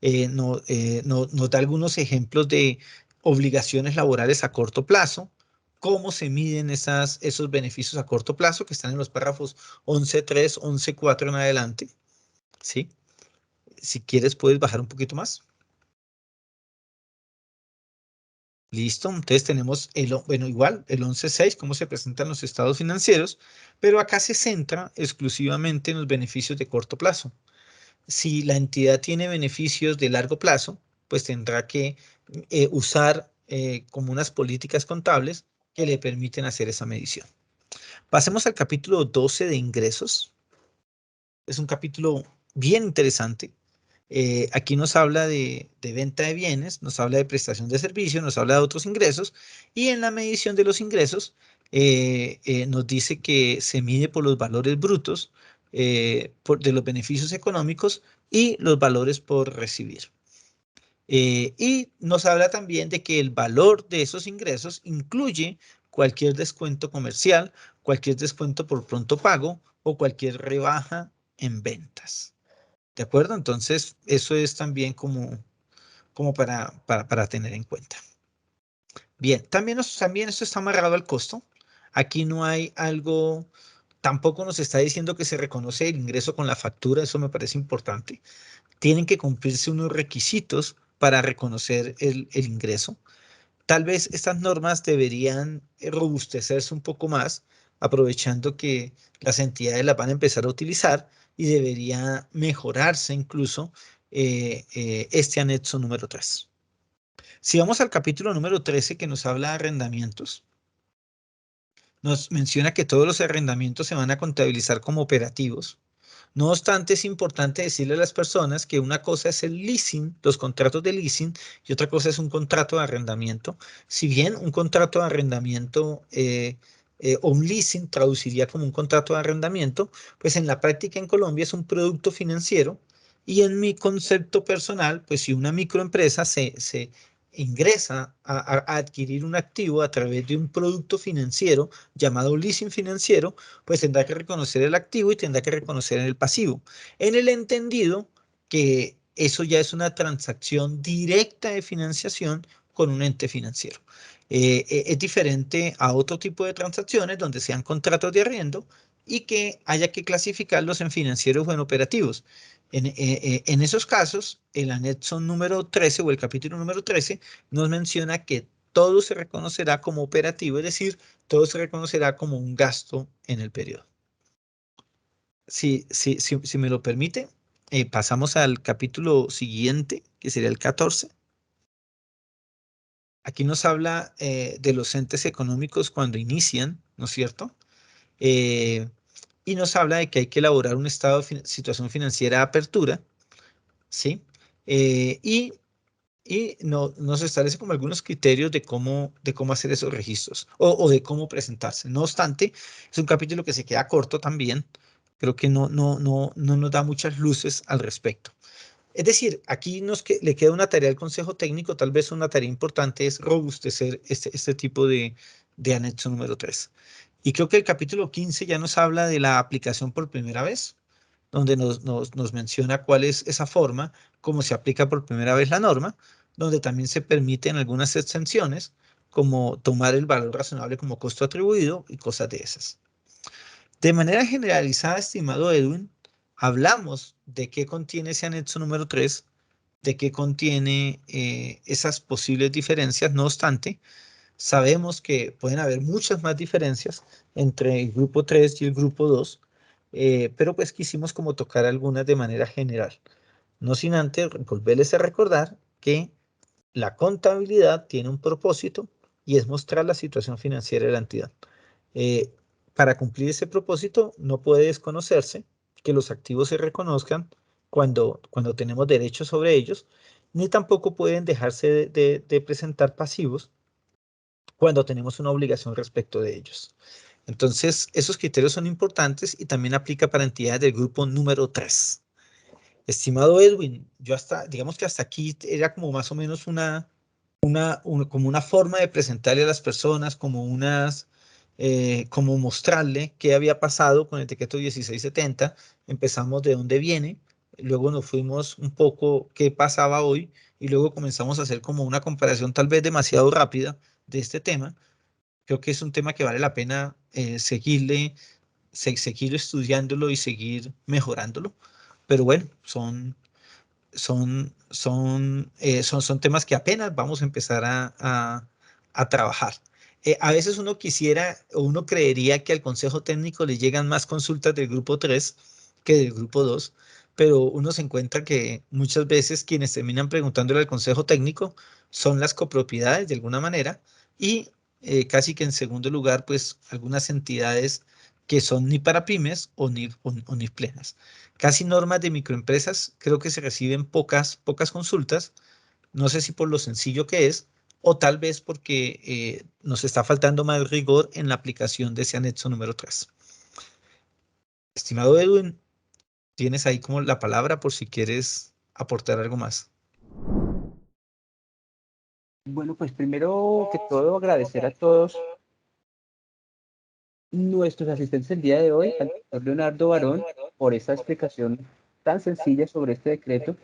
Nos da algunos ejemplos de obligaciones laborales a corto plazo, cómo se miden esos beneficios a corto plazo que están en los párrafos 11.3, 11.4 en adelante. ¿Sí? Si quieres, puedes bajar un poquito más. Listo, entonces tenemos bueno, igual, el 11.6, cómo se presentan los estados financieros, pero acá se centra exclusivamente en los beneficios de corto plazo. Si la entidad tiene beneficios de largo plazo, pues tendrá que usar como unas políticas contables que le permiten hacer esa medición. Pasemos al capítulo 12 de ingresos. Es un capítulo bien interesante. Aquí nos habla de venta de bienes, nos habla de prestación de servicios, nos habla de otros ingresos y en la medición de los ingresos nos dice que se mide por los valores brutos de los beneficios económicos y los valores por recibir. Y nos habla también de que el valor de esos ingresos incluye cualquier descuento comercial, cualquier descuento por pronto pago o cualquier rebaja en ventas. ¿De acuerdo? Entonces, eso es también como para tener en cuenta. Bien, también esto está amarrado al costo. Aquí no hay algo, tampoco nos está diciendo que se reconoce el ingreso con la factura, eso me parece importante. Tienen que cumplirse unos requisitos para reconocer el ingreso. tal vez estas normas deberían robustecerse un poco más, aprovechando que las entidades las van a empezar a utilizar y debería mejorarse incluso este anexo número 3. Si vamos al capítulo número 13 que nos habla de arrendamientos, nos menciona que todos los arrendamientos se van a contabilizar como operativos. No obstante, es importante decirle a las personas que una cosa es el leasing, los contratos de leasing, y otra cosa es un contrato de arrendamiento. Si bien un contrato de arrendamiento o un leasing traduciría como un contrato de arrendamiento, pues en la práctica en Colombia es un producto financiero y en mi concepto personal, pues si una microempresa se ingresa a adquirir un activo a través de un producto financiero llamado leasing financiero, pues tendrá que reconocer el activo y tendrá que reconocer el pasivo. En el entendido que eso ya es una transacción directa de financiación con un ente financiero. Es diferente a otro tipo de transacciones donde sean contratos de arriendo y que haya que clasificarlos en financieros o en operativos. En esos casos, el anexo número 13 o el capítulo número 13 nos menciona que todo se reconocerá como operativo, es decir, todo se reconocerá como un gasto en el periodo. Si me lo permite, pasamos al capítulo siguiente, que sería el 14. Aquí nos habla de los entes económicos cuando inician, ¿no es cierto? Y nos habla de que hay que elaborar un estado de situación financiera de apertura, ¿sí? Y nos establece como algunos criterios de cómo hacer esos registros o de cómo presentarse. No obstante, es un capítulo que se queda corto también. Creo que no nos da muchas luces al respecto. Es decir, aquí le queda una tarea al Consejo Técnico, tal vez una tarea importante es robustecer este tipo de anexo número 3. Y creo que el capítulo 15 ya nos habla de la aplicación por primera vez, donde nos menciona cuál es esa forma, cómo se aplica por primera vez la norma, donde también se permiten algunas exenciones, como tomar el valor razonable como costo atribuido y cosas de esas. De manera generalizada, estimado Edwin, hablamos de qué contiene ese anexo número 3, de qué contiene esas posibles diferencias. No obstante, sabemos que pueden haber muchas más diferencias entre el grupo 3 y el grupo 2, pero pues quisimos como tocar algunas de manera general. No sin antes volverles a recordar que la contabilidad tiene un propósito y es mostrar la situación financiera de la entidad. Para cumplir ese propósito, no puede desconocerse que los activos se reconozcan cuando tenemos derechos sobre ellos, ni tampoco pueden dejarse de presentar pasivos cuando tenemos una obligación respecto de ellos. Entonces, esos criterios son importantes y también aplica para entidades del grupo número 3. Estimado Edwin, digamos que hasta aquí era como más o menos como una forma de presentarle a las personas, como mostrarle qué había pasado con el decreto 1670. Empezamos de dónde viene, luego nos fuimos un poco qué pasaba hoy y luego comenzamos a hacer como una comparación tal vez demasiado rápida de este tema. Creo que es un tema que vale la pena seguir estudiándolo y seguir mejorándolo. Pero bueno, son temas que apenas vamos a empezar a trabajar. A veces uno quisiera o uno creería que al Consejo Técnico le llegan más consultas del grupo 3 que del grupo 2, pero uno se encuentra que muchas veces quienes terminan preguntándole al Consejo Técnico son las copropiedades de alguna manera y casi que en segundo lugar, pues algunas entidades que son ni para pymes o ni plenas. Casi normas de microempresas, creo que se reciben pocas consultas, no sé si por lo sencillo que es, o tal vez porque nos está faltando más rigor en la aplicación de ese anexo número 3. Estimado Edwin, tienes ahí como la palabra por si quieres aportar algo más. Bueno, pues primero que todo agradecer a todos nuestros asistentes el día de hoy, al doctor Leonardo Barón, por esta explicación tan sencilla sobre este decreto.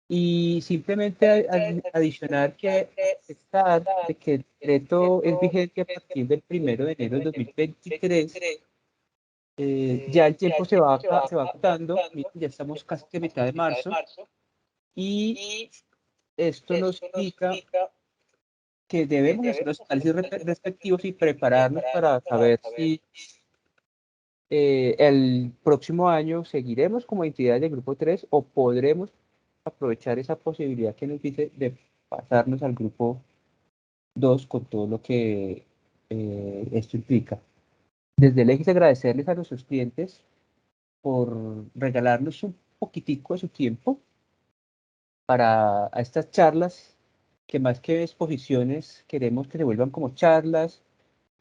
Y simplemente adicionar que aceptar de que el decreto es vigente a partir del 1 de enero de 2023. Ya el tiempo se va agotando, ya estamos casi que a mitad de marzo, y esto nos indica que debemos hacer los análisis respectivos y prepararnos para saber si el próximo año seguiremos como entidad del grupo 3 o podremos aprovechar esa posibilidad que nos dice de pasarnos al grupo 2 con todo lo que esto implica. Desde Legis agradecerles a nuestros clientes por regalarnos un poquitico de su tiempo para estas charlas, que más que exposiciones queremos que se vuelvan como charlas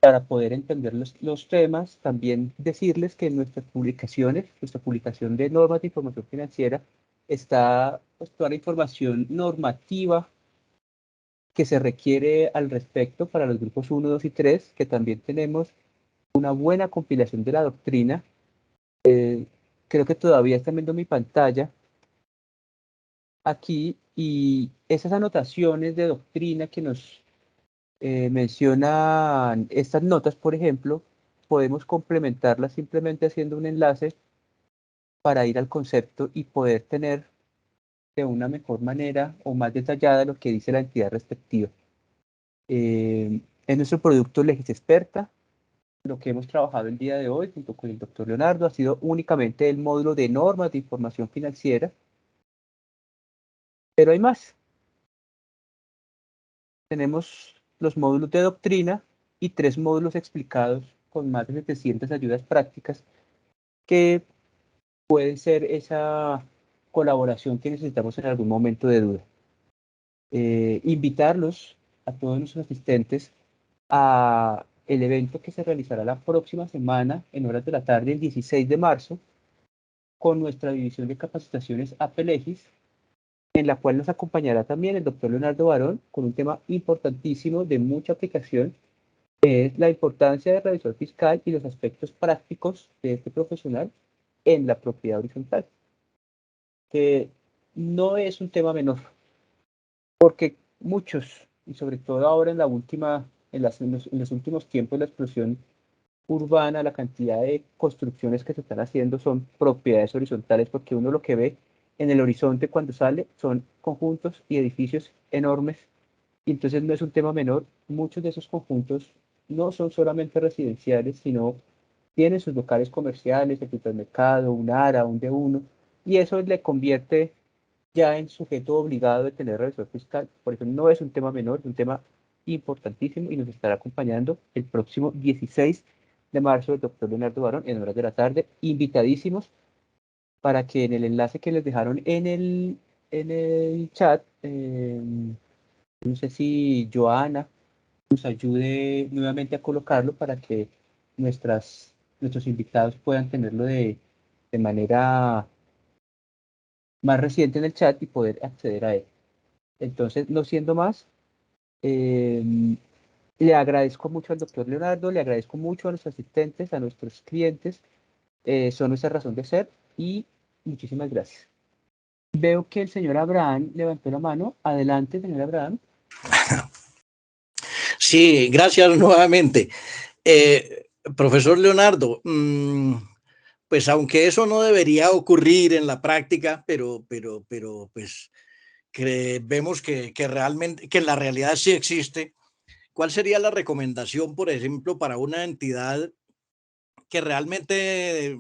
para poder entender los temas. También decirles que en nuestras publicaciones, nuestra publicación de normas de información financiera, está pues, toda la información normativa que se requiere al respecto para los grupos 1, 2 y 3, que también tenemos una buena compilación de la doctrina. Creo que todavía están viendo mi pantalla aquí, y esas anotaciones de doctrina que nos mencionan estas notas, por ejemplo, podemos complementarlas simplemente haciendo un enlace para ir al concepto y poder tener de una mejor manera o más detallada lo que dice la entidad respectiva. En nuestro producto Legis Experta, lo que hemos trabajado el día de hoy junto con el doctor Leonardo ha sido únicamente el módulo de normas de información financiera, pero hay más. Tenemos los módulos de doctrina y 3 módulos explicados con más de 700 ayudas prácticas que puede ser esa colaboración que necesitamos en algún momento de duda. Invitarlos a todos nuestros asistentes a el evento que se realizará la próxima semana en horas de la tarde, el 16 de marzo, con nuestra división de capacitaciones APELEGIS, en la cual nos acompañará también el doctor Leonardo Barón con un tema importantísimo de mucha aplicación, que es la importancia del revisor fiscal y los aspectos prácticos de este profesional en la propiedad horizontal, que no es un tema menor, porque muchos, y sobre todo ahora en la última, en los últimos tiempos, la explosión urbana, la cantidad de construcciones que se están haciendo son propiedades horizontales, porque uno lo que ve en el horizonte cuando sale son conjuntos y edificios enormes, y entonces no es un tema menor. Muchos de esos conjuntos no son solamente residenciales, sino tienen sus locales comerciales, el supermercado, un ARA, un D1, y eso le convierte ya en sujeto obligado de tener revisor fiscal. Por eso no es un tema menor, es un tema importantísimo, y nos estará acompañando el próximo 16 de marzo el doctor Leonardo Barón en horas de la tarde. Invitadísimos para que en el enlace que les dejaron en el chat, no sé si Joana nos ayude nuevamente a colocarlo para que nuestros invitados puedan tenerlo de manera más reciente en el chat y poder acceder a él. Entonces, no siendo más, le agradezco mucho al doctor Leonardo, le agradezco mucho a nuestros asistentes, a nuestros clientes, son nuestra razón de ser, y muchísimas gracias. Veo que el señor Abraham levantó la mano. Adelante, señor Abraham. Sí, gracias nuevamente. Profesor Leonardo, pues aunque eso no debería ocurrir en la práctica, pero pues vemos que realmente, que en la realidad sí existe. ¿Cuál sería la recomendación, por ejemplo, para una entidad que realmente,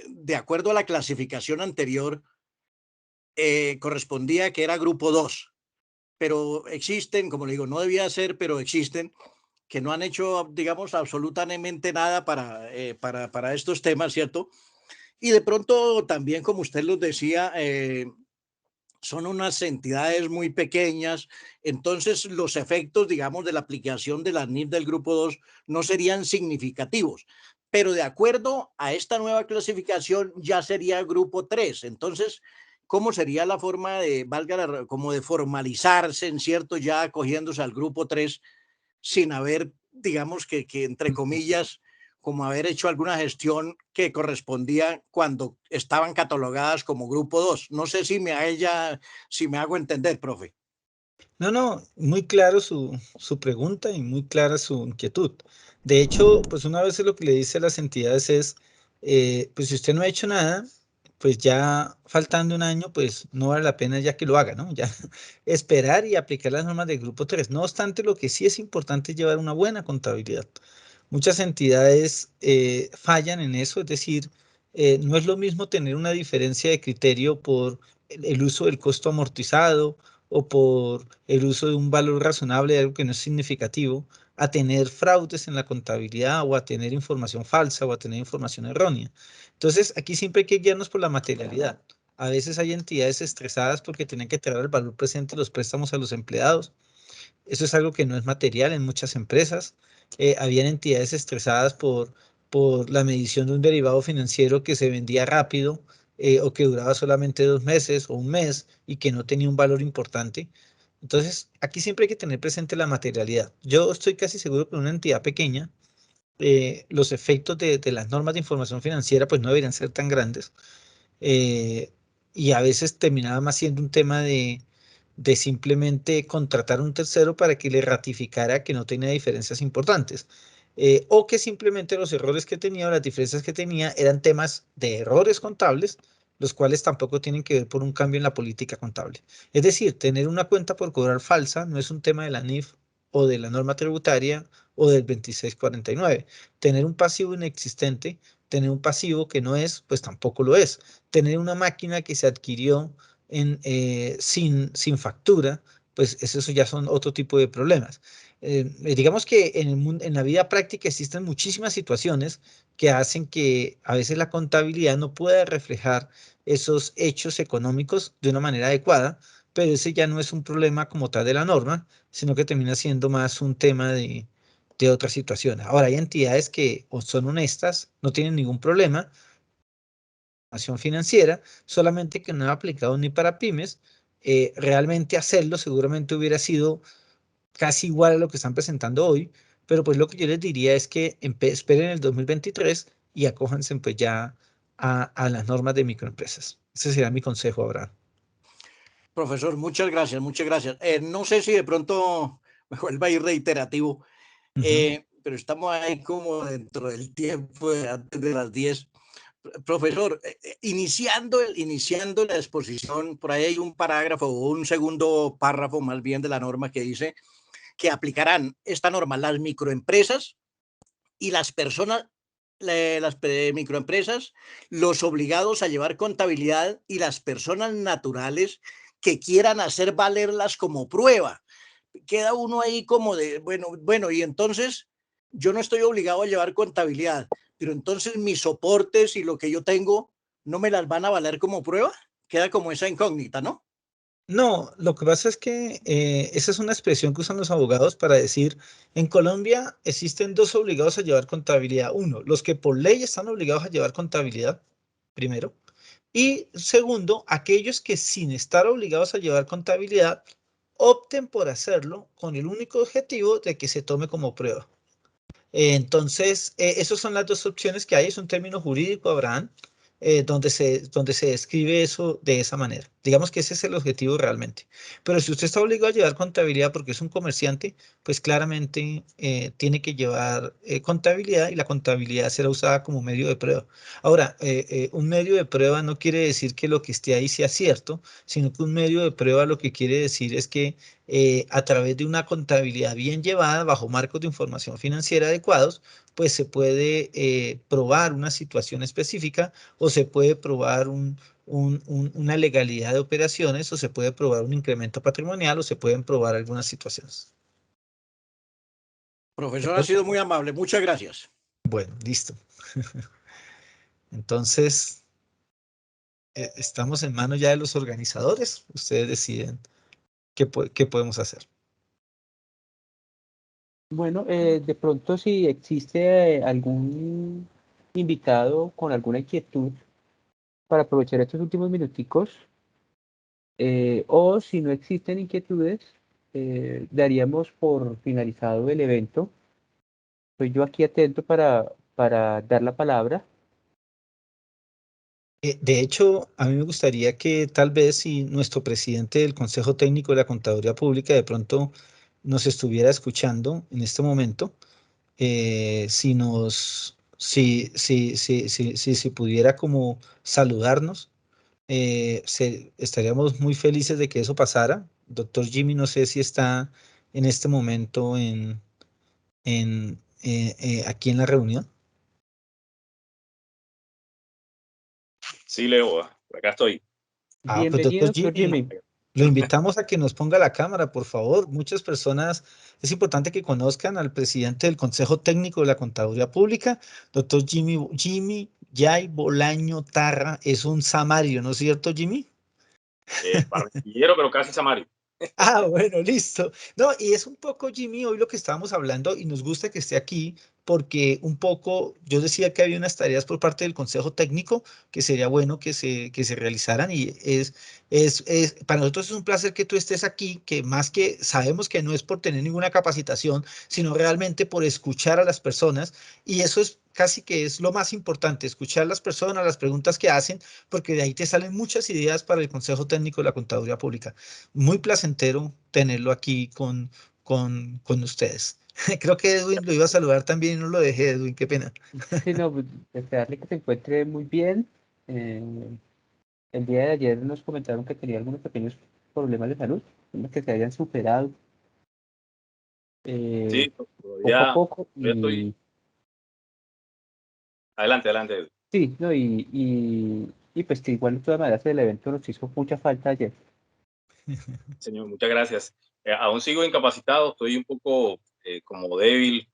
de acuerdo a la clasificación anterior, correspondía que era grupo 2, pero existen, como le digo, no debía ser, pero existen, que no han hecho, digamos, absolutamente nada para estos temas, ¿cierto? Y de pronto también, como usted los decía, son unas entidades muy pequeñas, entonces los efectos, digamos, de la aplicación de la NIF del grupo 2 no serían significativos, pero de acuerdo a esta nueva clasificación ya sería grupo 3. Entonces, ¿cómo sería la forma de, como de formalizarse, en cierto, ya acogiéndose al grupo 3 sin haber, digamos que entre comillas, como haber hecho alguna gestión que correspondía cuando estaban catalogadas como grupo 2? No sé si si me hago entender, profe. No, muy claro su pregunta y muy clara su inquietud. De hecho, pues una vez lo que le dice a las entidades es, pues si usted no ha hecho nada, pues ya faltando un año, pues no vale la pena ya que lo haga, ¿no? Ya esperar y aplicar las normas del grupo 3. No obstante, lo que sí es importante es llevar una buena contabilidad. Muchas entidades fallan en eso, es decir, no es lo mismo tener una diferencia de criterio por el uso del costo amortizado o por el uso de un valor razonable de algo que no es significativo, a tener fraudes en la contabilidad o a tener información falsa o a tener información errónea. Entonces, aquí siempre hay que guiarnos por la materialidad. A veces hay entidades estresadas porque tienen que traer el valor presente de los préstamos a los empleados. Eso es algo que no es material en muchas empresas. Habían entidades estresadas por la medición de un derivado financiero que se vendía rápido o que duraba solamente 2 meses o un mes y que no tenía un valor importante. Entonces, aquí siempre hay que tener presente la materialidad. Yo estoy casi seguro que en una entidad pequeña, los efectos de las normas de información financiera pues no deberían ser tan grandes. Y a veces terminaba más siendo un tema de simplemente contratar a un tercero para que le ratificara que no tenía diferencias importantes. O que simplemente los errores que tenía o las diferencias que tenía eran temas de errores contables, los cuales tampoco tienen que ver por un cambio en la política contable. Es decir, tener una cuenta por cobrar falsa no es un tema de la NIF o de la norma tributaria o del 2649. Tener un pasivo inexistente, tener un pasivo que no es, pues tampoco lo es. Tener una máquina que se adquirió sin factura, pues eso ya son otro tipo de problemas. Digamos que en la vida práctica existen muchísimas situaciones que hacen que a veces la contabilidad no pueda reflejar esos hechos económicos de una manera adecuada, pero ese ya no es un problema como tal de la norma, sino que termina siendo más un tema de otras situaciones. Ahora, hay entidades que son honestas, no tienen ningún problema, financiera, solamente que no ha aplicado ni para pymes. Realmente hacerlo seguramente hubiera sido casi igual a lo que están presentando hoy, pero pues lo que yo les diría es que esperen el 2023 y acójanse pues ya a las normas de microempresas. Ese sería mi consejo, Abraham. Profesor, muchas gracias, muchas gracias. No sé si de pronto me vuelva a ir reiterativo, pero estamos ahí como dentro del tiempo de antes de las 10. Profesor, iniciando la exposición, por ahí hay un parágrafo o un segundo párrafo más bien de la norma que dice que aplicarán esta norma las microempresas y las personas, microempresas, los obligados a llevar contabilidad y las personas naturales que quieran hacer valerlas como prueba. Queda uno ahí como de, bueno, y entonces yo no estoy obligado a llevar contabilidad, pero entonces mis soportes y lo que yo tengo no me las van a valer como prueba. Queda como esa incógnita, ¿no? No, lo que pasa es que esa es una expresión que usan los abogados para decir, en Colombia existen dos obligados a llevar contabilidad. Uno, los que por ley están obligados a llevar contabilidad, primero. Y segundo, aquellos que sin estar obligados a llevar contabilidad, opten por hacerlo con el único objetivo de que se tome como prueba. Entonces, esas son las dos opciones que hay. Es un término jurídico, Abraham, donde se describe eso de esa manera. Digamos que ese es el objetivo realmente. Pero si usted está obligado a llevar contabilidad porque es un comerciante, pues claramente tiene que llevar contabilidad y la contabilidad será usada como medio de prueba. Ahora, un medio de prueba no quiere decir que lo que esté ahí sea cierto, sino que un medio de prueba lo que quiere decir es que a través de una contabilidad bien llevada, bajo marcos de información financiera adecuados, pues se puede probar una situación específica o se puede probar una legalidad de operaciones o se puede probar un incremento patrimonial o se pueden probar algunas situaciones. ¿De Profesor, ha acuerdo? sido muy amable. Muchas gracias. Bueno, listo. Entonces, estamos en manos ya de los organizadores. Ustedes deciden qué podemos hacer. Bueno, de pronto si existe algún invitado con alguna inquietud para aprovechar estos últimos minuticos, o si no existen inquietudes, daríamos por finalizado el evento. Estoy yo aquí atento para dar la palabra. De hecho, a mí me gustaría que tal vez si nuestro presidente del Consejo Técnico de la Contaduría Pública de pronto nos estuviera escuchando en este momento, si pudiera como saludarnos estaríamos muy felices de que eso pasara. Doctor Jimmy, no sé si está en este momento aquí en la reunión. Sí, Leo, por acá estoy. Pues doctor Bienvenido, doctor Jimmy, Jimmy. lo invitamos a que nos ponga la cámara, por favor. Muchas personas, es importante que conozcan al presidente del Consejo Técnico de la Contaduría Pública, doctor Jimmy Yay Bolaño Tarra, es un samario, ¿no es cierto, Jimmy? Barranquillero, pero casi Samario. Bueno, listo. No, y es un poco, Jimmy, hoy lo que estábamos hablando y nos gusta que esté aquí porque un poco, yo decía que había unas tareas por parte del Consejo Técnico que sería bueno que se realizaran y para nosotros es un placer que tú estés aquí, que más que sabemos que no es por tener ninguna capacitación, sino realmente por escuchar a las personas y eso es casi que es lo más importante, escuchar a las personas, las preguntas que hacen, porque de ahí te salen muchas ideas para el Consejo Técnico de la Contaduría Pública. Muy placentero tenerlo aquí con ustedes. Creo que Edwin lo iba a saludar también y no lo dejé, Edwin, qué pena. Sí, no, pues, desearle que se encuentre muy bien. Eh, el día de ayer nos comentaron que tenía algunos pequeños problemas de salud, unos que se hayan superado Sí, poco a todavía, poco. todavía estoy. Y Adelante, adelante. sí, no, y pues que igual de todas maneras el evento nos hizo mucha falta ayer. Señor, muchas gracias. Aún sigo incapacitado, estoy un poco como débil,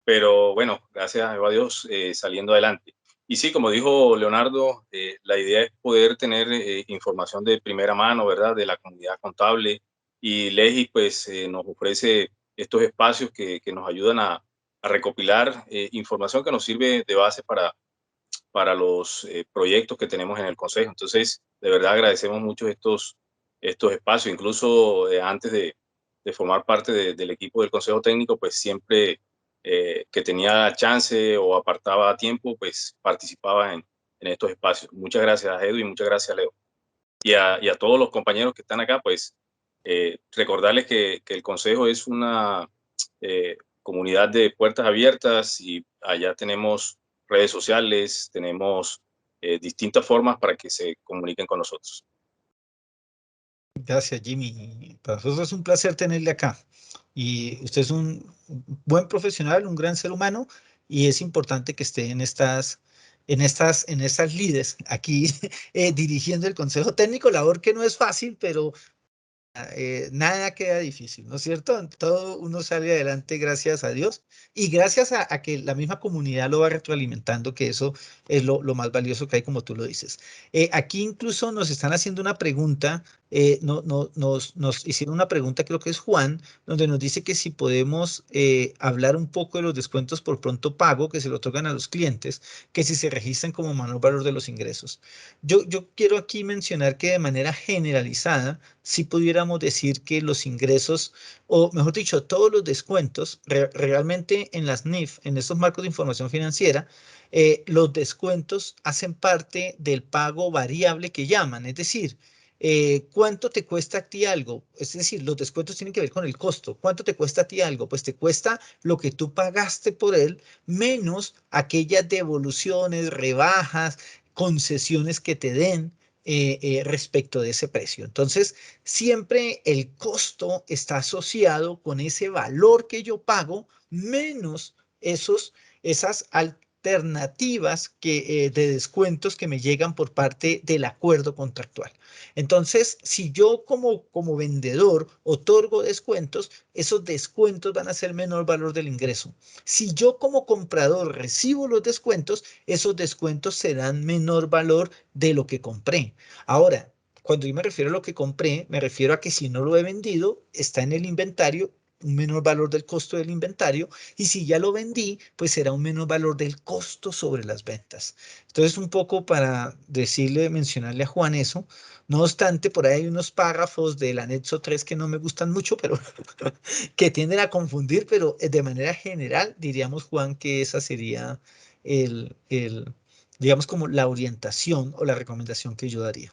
pero bueno, gracias a Dios saliendo adelante. Y sí, como dijo Leonardo, la idea es poder tener información de primera mano, ¿verdad? De la comunidad contable. Y Legi, pues, nos ofrece estos espacios que nos ayudan a recopilar información que nos sirve de base para los proyectos que tenemos en el Consejo. Entonces, de verdad agradecemos mucho estos espacios. Incluso antes de formar parte del equipo del Consejo Técnico, pues siempre que tenía chance o apartaba tiempo, pues participaba en estos espacios. Muchas gracias, Edu, y muchas gracias, Leo. Y a todos los compañeros que están acá, pues recordarles que el Consejo es una comunidad de puertas abiertas y allá tenemos redes sociales, tenemos distintas formas para que se comuniquen con nosotros. Gracias, Jimmy. Para nosotros es un placer tenerle acá. Y usted es un buen profesional, un gran ser humano, y es importante que esté en estas lides aquí dirigiendo el Consejo Técnico, labor que no es fácil, pero nada queda difícil, ¿no es cierto? Todo uno sale adelante gracias a Dios y gracias a que la misma comunidad lo va retroalimentando, que eso es lo más valioso que hay, como tú lo dices. Aquí incluso nos están haciendo una pregunta, nos hicieron una pregunta, creo que es Juan, donde nos dice que si podemos hablar un poco de los descuentos por pronto pago que se le otorgan a los clientes, que si se registran como menor valor de los ingresos. Yo quiero aquí mencionar que de manera generalizada, si pudiéramos decir que los ingresos, o mejor dicho, todos los descuentos, realmente en las NIF, en estos marcos de información financiera, los descuentos hacen parte del pago variable que llaman, es decir, ¿cuánto te cuesta a ti algo? Es decir, los descuentos tienen que ver con el costo. ¿Cuánto te cuesta a ti algo? Pues te cuesta lo que tú pagaste por él, menos aquellas devoluciones, rebajas, concesiones que te den respecto de ese precio. Entonces, siempre el costo está asociado con ese valor que yo pago menos esas alternativas de descuentos que me llegan por parte del acuerdo contractual. Entonces, si yo como vendedor otorgo descuentos, esos descuentos van a ser menor valor del ingreso. Si yo como comprador recibo los descuentos, esos descuentos serán menor valor de lo que compré. Ahora, cuando yo me refiero a lo que compré, me refiero a que si no lo he vendido, está en el inventario un menor valor del costo del inventario y si ya lo vendí, pues será un menor valor del costo sobre las ventas. Entonces, un poco para mencionarle a Juan eso. No obstante, por ahí hay unos párrafos del anexo 3 que no me gustan mucho, pero que tienden a confundir, pero de manera general diríamos, Juan, que esa sería digamos, como la orientación o la recomendación que yo daría.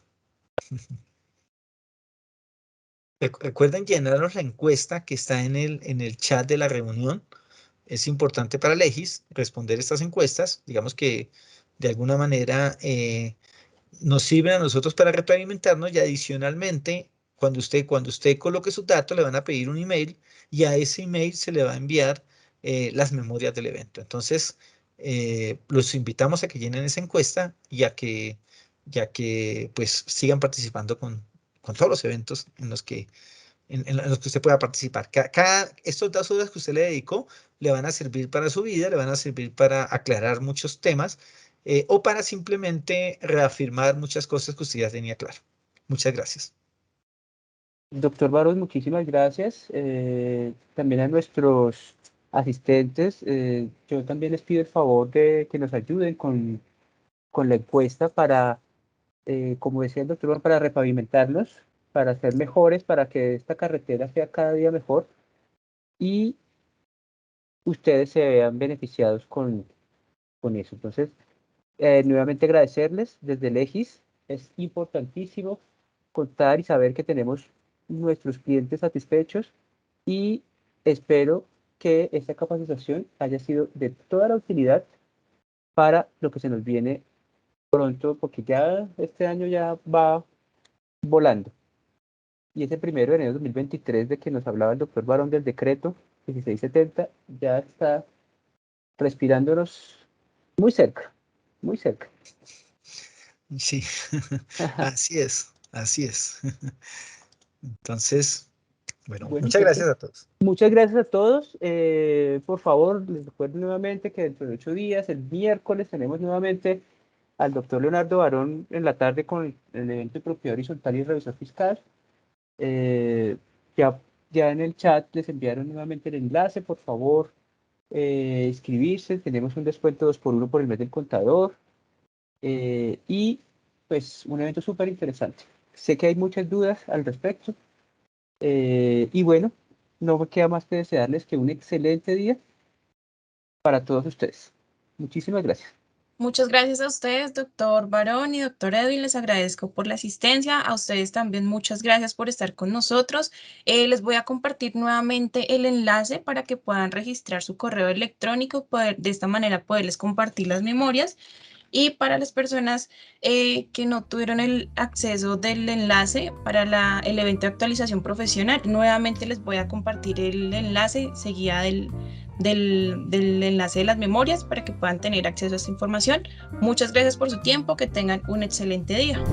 Recuerden llenarnos la encuesta que está en el chat de la reunión. Es importante para Legis responder estas encuestas. Digamos que de alguna manera nos sirven a nosotros para retroalimentarnos y adicionalmente, cuando usted coloque su dato, le van a pedir un email y a ese email se le va a enviar las memorias del evento. Entonces, los invitamos a que llenen esa encuesta y a que pues sigan participando con todos los eventos en los que usted pueda participar. Estos 2 horas que usted le dedicó le van a servir para su vida, le van a servir para aclarar muchos temas o para simplemente reafirmar muchas cosas que usted ya tenía claro. Muchas gracias. Doctor Barón, muchísimas gracias. También a nuestros asistentes, yo también les pido el favor de que nos ayuden con la encuesta para, como decía el doctor Barón, para repavimentarlos, para ser mejores, para que esta carretera sea cada día mejor y ustedes se vean beneficiados con eso. Entonces, nuevamente agradecerles desde el EGIS. Es importantísimo contar y saber que tenemos nuestros clientes satisfechos y espero que esta capacitación haya sido de toda la utilidad para lo que se nos viene pronto, porque ya este año ya va volando. Y ese 1 de enero de 2023 de que nos hablaba el doctor Barón del decreto 1670 ya está respirándonos muy cerca, muy cerca. Sí, así es, así es. Entonces, bueno, muchas gracias a todos. Muchas gracias a todos. Por favor, les recuerdo nuevamente que dentro de 8 días, el miércoles, tenemos nuevamente al doctor Leonardo Barón en la tarde con el evento de propiedad horizontal y revisor fiscal. Ya en el chat les enviaron nuevamente el enlace, por favor, inscribirse. Tenemos un descuento 2x1 por el mes del contador. Y pues un evento súper interesante. Sé que hay muchas dudas al respecto. Y bueno, no me queda más que desearles que un excelente día para todos ustedes. Muchísimas gracias. Muchas gracias a ustedes, doctor Barón y doctor Edwin. Les agradezco por la asistencia. A ustedes también muchas gracias por estar con nosotros. Les voy a compartir nuevamente el enlace para que puedan registrar su correo electrónico, de esta manera poderles compartir las memorias. Y para las personas que no tuvieron el acceso del enlace para el evento de actualización profesional, nuevamente les voy a compartir el enlace seguida del enlace de las memorias para que puedan tener acceso a esta información. Muchas gracias por su tiempo, que tengan un excelente día.